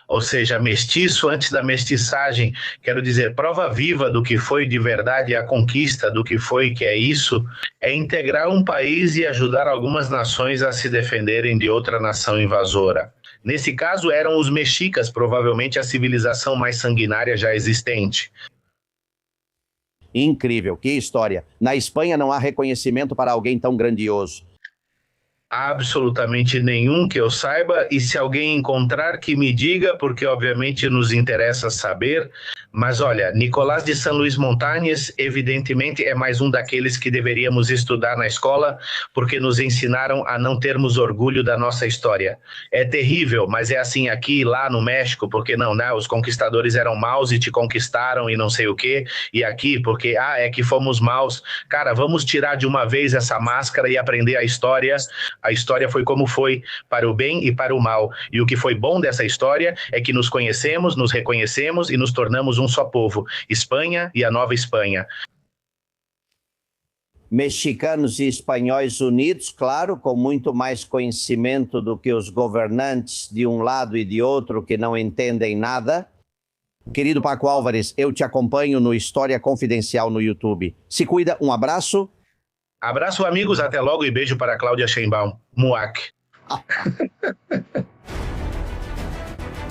Ou seja, mestiço antes da mestiçagem, quero dizer, prova viva do que foi de verdade a conquista, do que foi que é isso, é integrar um país e ajudar algumas nações a se defenderem de outra nação invasora. Nesse caso eram os mexicas, provavelmente a civilização mais sanguinária já existente. Incrível, que história. Na Espanha não há reconhecimento para alguém tão grandioso. Absolutamente nenhum que eu saiba, e se alguém encontrar que me diga, porque obviamente nos interessa saber. Mas olha, Nicolás de San Luís Montañés evidentemente é mais um daqueles que deveríamos estudar na escola, porque nos ensinaram a não termos orgulho da nossa história. É terrível, mas é assim aqui e lá no México, porque não, né? Os conquistadores eram maus e te conquistaram e não sei o quê, e aqui porque, é que fomos maus. Cara, vamos tirar de uma vez essa máscara e aprender a história. A história foi como foi, para o bem e para o mal. E o que foi bom dessa história é que nos conhecemos, nos reconhecemos e nos tornamos um só povo, Espanha e a Nova Espanha. Mexicanos e espanhóis unidos, claro, com muito mais conhecimento do que os governantes de um lado e de outro que não entendem nada. Querido Paco Álvares, eu te acompanho no História Confidencial no YouTube. Se cuida, um abraço. Abraço, amigos, até logo e beijo para Cláudia Sheinbaum. Muac.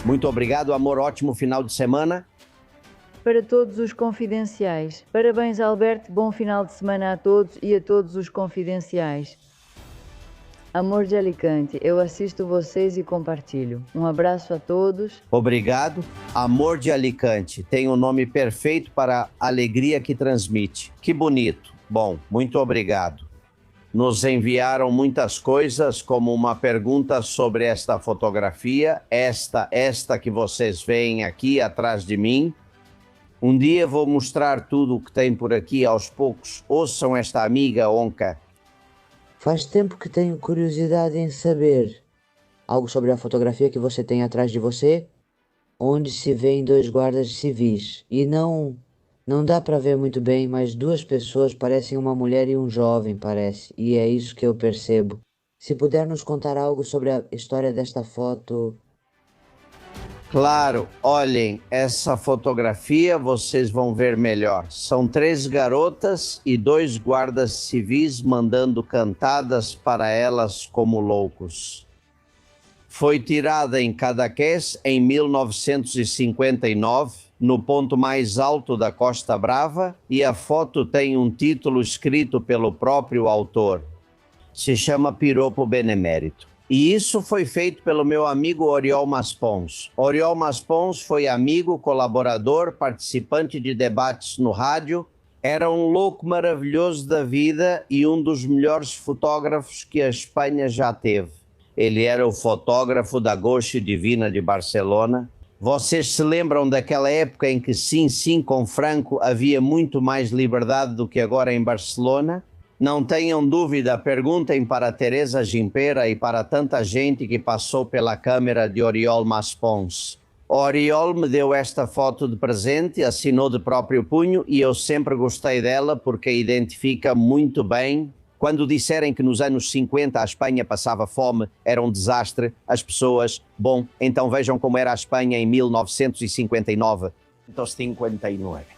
Muito obrigado, amor, ótimo final de semana. Para todos os confidenciais. Parabéns, Alberto, bom final de semana a todos e a todos os confidenciais. Amor de Alicante, eu assisto vocês e compartilho. Um abraço a todos. Obrigado. Amor de Alicante, tem o nome perfeito para a alegria que transmite. Que bonito. Bom, muito obrigado. Nos enviaram muitas coisas, como uma pergunta sobre esta fotografia, esta que vocês veem aqui atrás de mim. Um dia vou mostrar tudo o que tem por aqui aos poucos. Ouçam esta amiga Onca. Faz tempo que tenho curiosidade em saber algo sobre a fotografia que você tem atrás de você, onde se vêem 2 guardas civis. E não dá para ver muito bem, mas 2 pessoas, parecem uma mulher e um jovem, parece. E é isso que eu percebo. Se puder nos contar algo sobre a história desta foto... Claro, olhem, essa fotografia vocês vão ver melhor. São 3 garotas e 2 guardas civis mandando cantadas para elas como loucos. Foi tirada em Cadaqués em 1959, no ponto mais alto da Costa Brava, e a foto tem um título escrito pelo próprio autor. Se chama Piropo Benemérito. E isso foi feito pelo meu amigo Oriol Maspons. Oriol Maspons foi amigo, colaborador, participante de debates no rádio. Era um louco maravilhoso da vida e um dos melhores fotógrafos que a Espanha já teve. Ele era o fotógrafo da Goixa Divina de Barcelona. Vocês se lembram daquela época em que, sim, com Franco havia muito mais liberdade do que agora em Barcelona? Não tenham dúvida, perguntem para Teresa Gimpera e para tanta gente que passou pela câmera de Oriol Maspons. Oriol me deu esta foto de presente, assinou de próprio punho e eu sempre gostei dela porque identifica muito bem. Quando disserem que nos anos 50 a Espanha passava fome, era um desastre, as pessoas, bom, então vejam como era a Espanha em 1959. Então 59.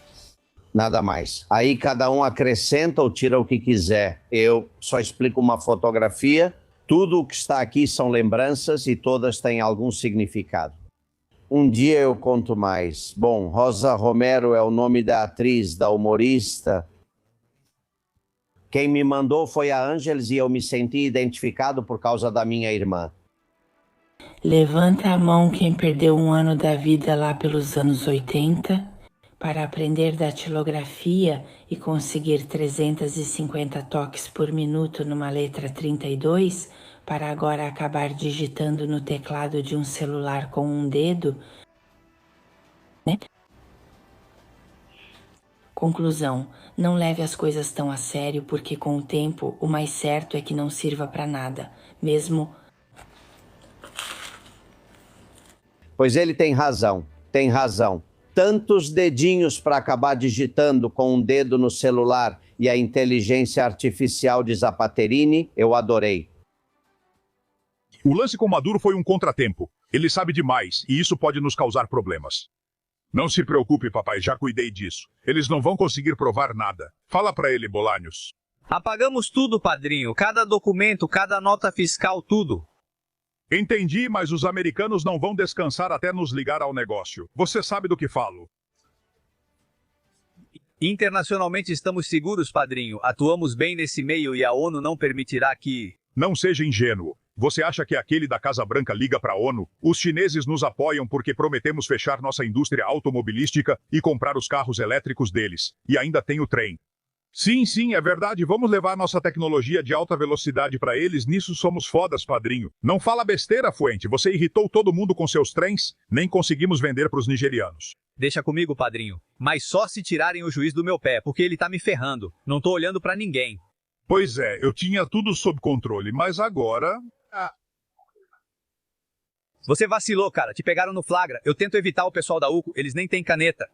Nada mais. Aí cada um acrescenta ou tira o que quiser. Eu só explico uma fotografia. Tudo o que está aqui são lembranças e todas têm algum significado. Um dia eu conto mais. Bom, Rosa Romero é o nome da atriz, da humorista. Quem me mandou foi a Ângeles e eu me senti identificado por causa da minha irmã. Levanta a mão quem perdeu um ano da vida lá pelos anos 80... para aprender datilografia e conseguir 350 toques por minuto numa letra 32, para agora acabar digitando no teclado de um celular com um dedo, né? Conclusão, não leve as coisas tão a sério, porque com o tempo o mais certo é que não sirva para nada, mesmo... Pois ele tem razão. Tantos dedinhos para acabar digitando com um dedo no celular e a inteligência artificial de Zapaterini, eu adorei. O lance com Maduro foi um contratempo. Ele sabe demais e isso pode nos causar problemas. Não se preocupe, papai, já cuidei disso. Eles não vão conseguir provar nada. Fala para ele, Bolanhos. Apagamos tudo, padrinho. Cada documento, cada nota fiscal, tudo. Entendi, mas os americanos não vão descansar até nos ligar ao negócio. Você sabe do que falo. Internacionalmente estamos seguros, padrinho. Atuamos bem nesse meio e a ONU não permitirá que... Não seja ingênuo. Você acha que aquele da Casa Branca liga para a ONU? Os chineses nos apoiam porque prometemos fechar nossa indústria automobilística e comprar os carros elétricos deles. E ainda tem o trem. Sim, é verdade. Vamos levar nossa tecnologia de alta velocidade para eles. Nisso somos fodas, padrinho. Não fala besteira, Fuente. Você irritou todo mundo com seus trens. Nem conseguimos vender para os nigerianos. Deixa comigo, padrinho. Mas só se tirarem o juiz do meu pé, porque ele tá me ferrando. Não tô olhando para ninguém. Pois é, eu tinha tudo sob controle, mas agora... Você vacilou, cara. Te pegaram no flagra. Eu tento evitar o pessoal da UCO, eles nem têm caneta.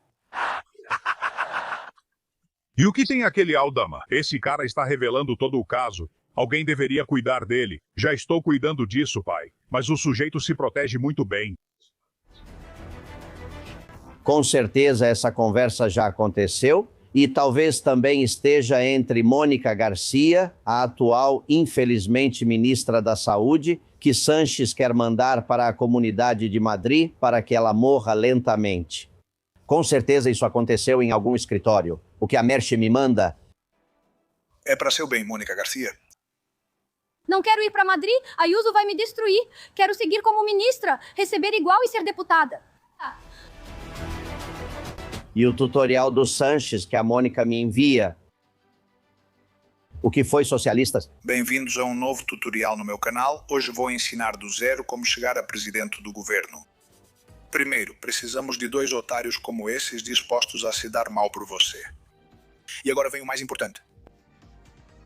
E o que tem aquele Aldama? Esse cara está revelando todo o caso. Alguém deveria cuidar dele. Já estou cuidando disso, pai. Mas o sujeito se protege muito bem. Com certeza essa conversa já aconteceu e talvez também esteja entre Mônica Garcia, a atual, infelizmente, ministra da Saúde, que Sanches quer mandar para a comunidade de Madrid para que ela morra lentamente. Com certeza isso aconteceu em algum escritório. O que a Merche me manda... É para seu bem, Mônica Garcia. Não quero ir para Madrid, Ayuso vai me destruir. Quero seguir como ministra, receber igual e ser deputada. E o tutorial do Sanches que a Mônica me envia. O que foi, socialistas? Bem-vindos a um novo tutorial no meu canal. Hoje vou ensinar do zero como chegar a presidente do governo. Primeiro, precisamos de 2 otários como esses dispostos a se dar mal por você. E agora vem o mais importante.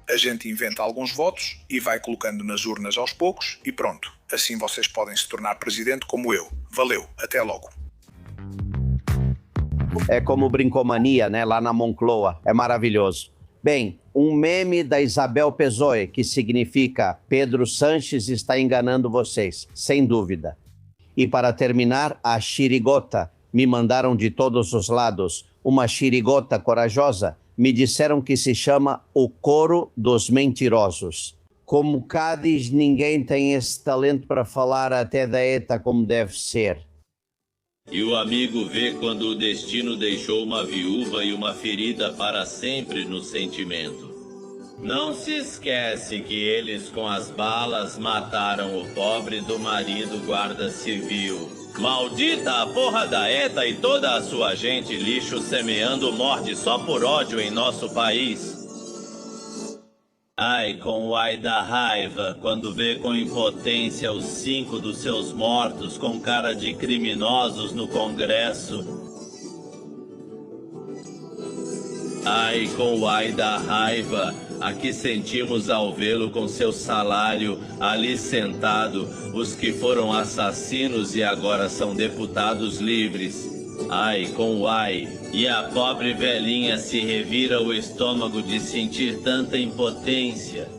A gente inventa alguns votos e vai colocando nas urnas aos poucos e pronto. Assim vocês podem se tornar presidente como eu. Valeu, até logo. É como Brincomania, né? Lá na Moncloa. É maravilhoso. Bem, um meme da Isabel Pesoe, que significa Pedro Sanches está enganando vocês, sem dúvida. E para terminar, a xirigota. Me mandaram de todos os lados. Uma xirigota corajosa. Me disseram que se chama o Coro dos Mentirosos. Como Cádiz, ninguém tem esse talento para falar até da ETA como deve ser. E o amigo vê quando o destino deixou uma viúva e uma ferida para sempre no sentimento. Não se esquece que eles com as balas mataram o pobre do marido guarda civil. Maldita a porra da ETA e toda a sua gente lixo semeando morte só por ódio em nosso país. Ai, com o ai da raiva, quando vê com impotência os 5 dos seus mortos com cara de criminosos no Congresso. Ai, com o ai da raiva, a que sentimos ao vê-lo com seu salário ali sentado, os que foram assassinos e agora são deputados livres. Ai, com o ai, e a pobre velhinha se revira o estômago de sentir tanta impotência.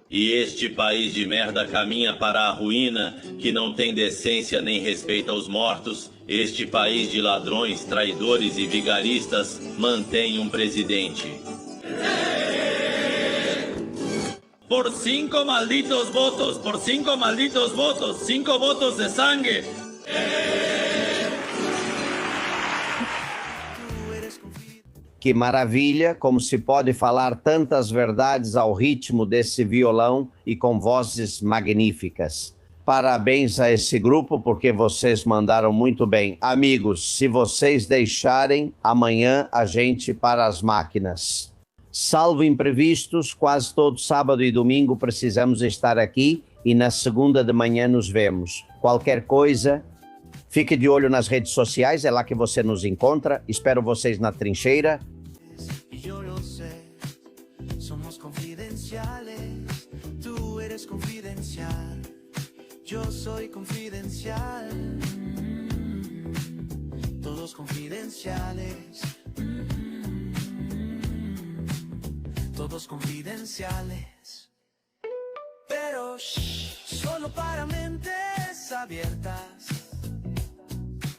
E este país de merda caminha para a ruína, que não tem decência nem respeita os mortos. Este país de ladrões, traidores e vigaristas mantém um presidente. Por 5 malditos votos, por 5 malditos votos, 5 votos de sangue. Que maravilha, como se pode falar tantas verdades ao ritmo desse violão e com vozes magníficas. Parabéns a esse grupo, porque vocês mandaram muito bem. Amigos, se vocês deixarem, amanhã a gente para as máquinas. Salvo imprevistos, quase todo sábado e domingo precisamos estar aqui e na segunda de manhã nos vemos. Qualquer coisa, fique de olho nas redes sociais, é lá que você nos encontra. Espero vocês na trincheira. Yo lo sé, somos confidenciales, tú eres confidencial, yo soy confidencial, todos confidenciales, todos confidenciales, pero solo para mentes abiertas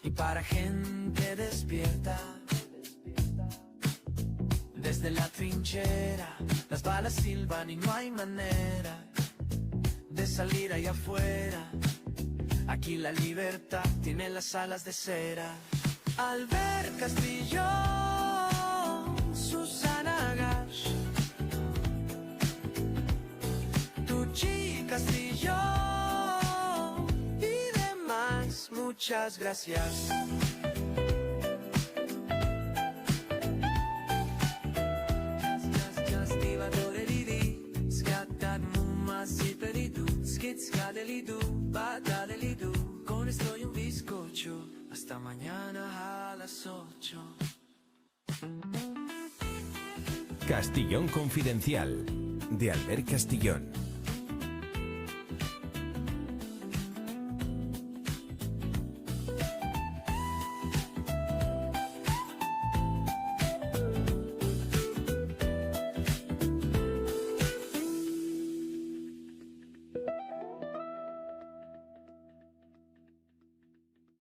y para gente despierta. Desde la trinchera, las balas silban y no hay manera de salir allá afuera. Aquí la libertad tiene las alas de cera. Albert Castillo, Susana Gash, Tucci Castillo y demás, muchas gracias. Con esto y un bizcocho, hasta mañana a las 8. Castillón Confidencial, de Albert Castillón.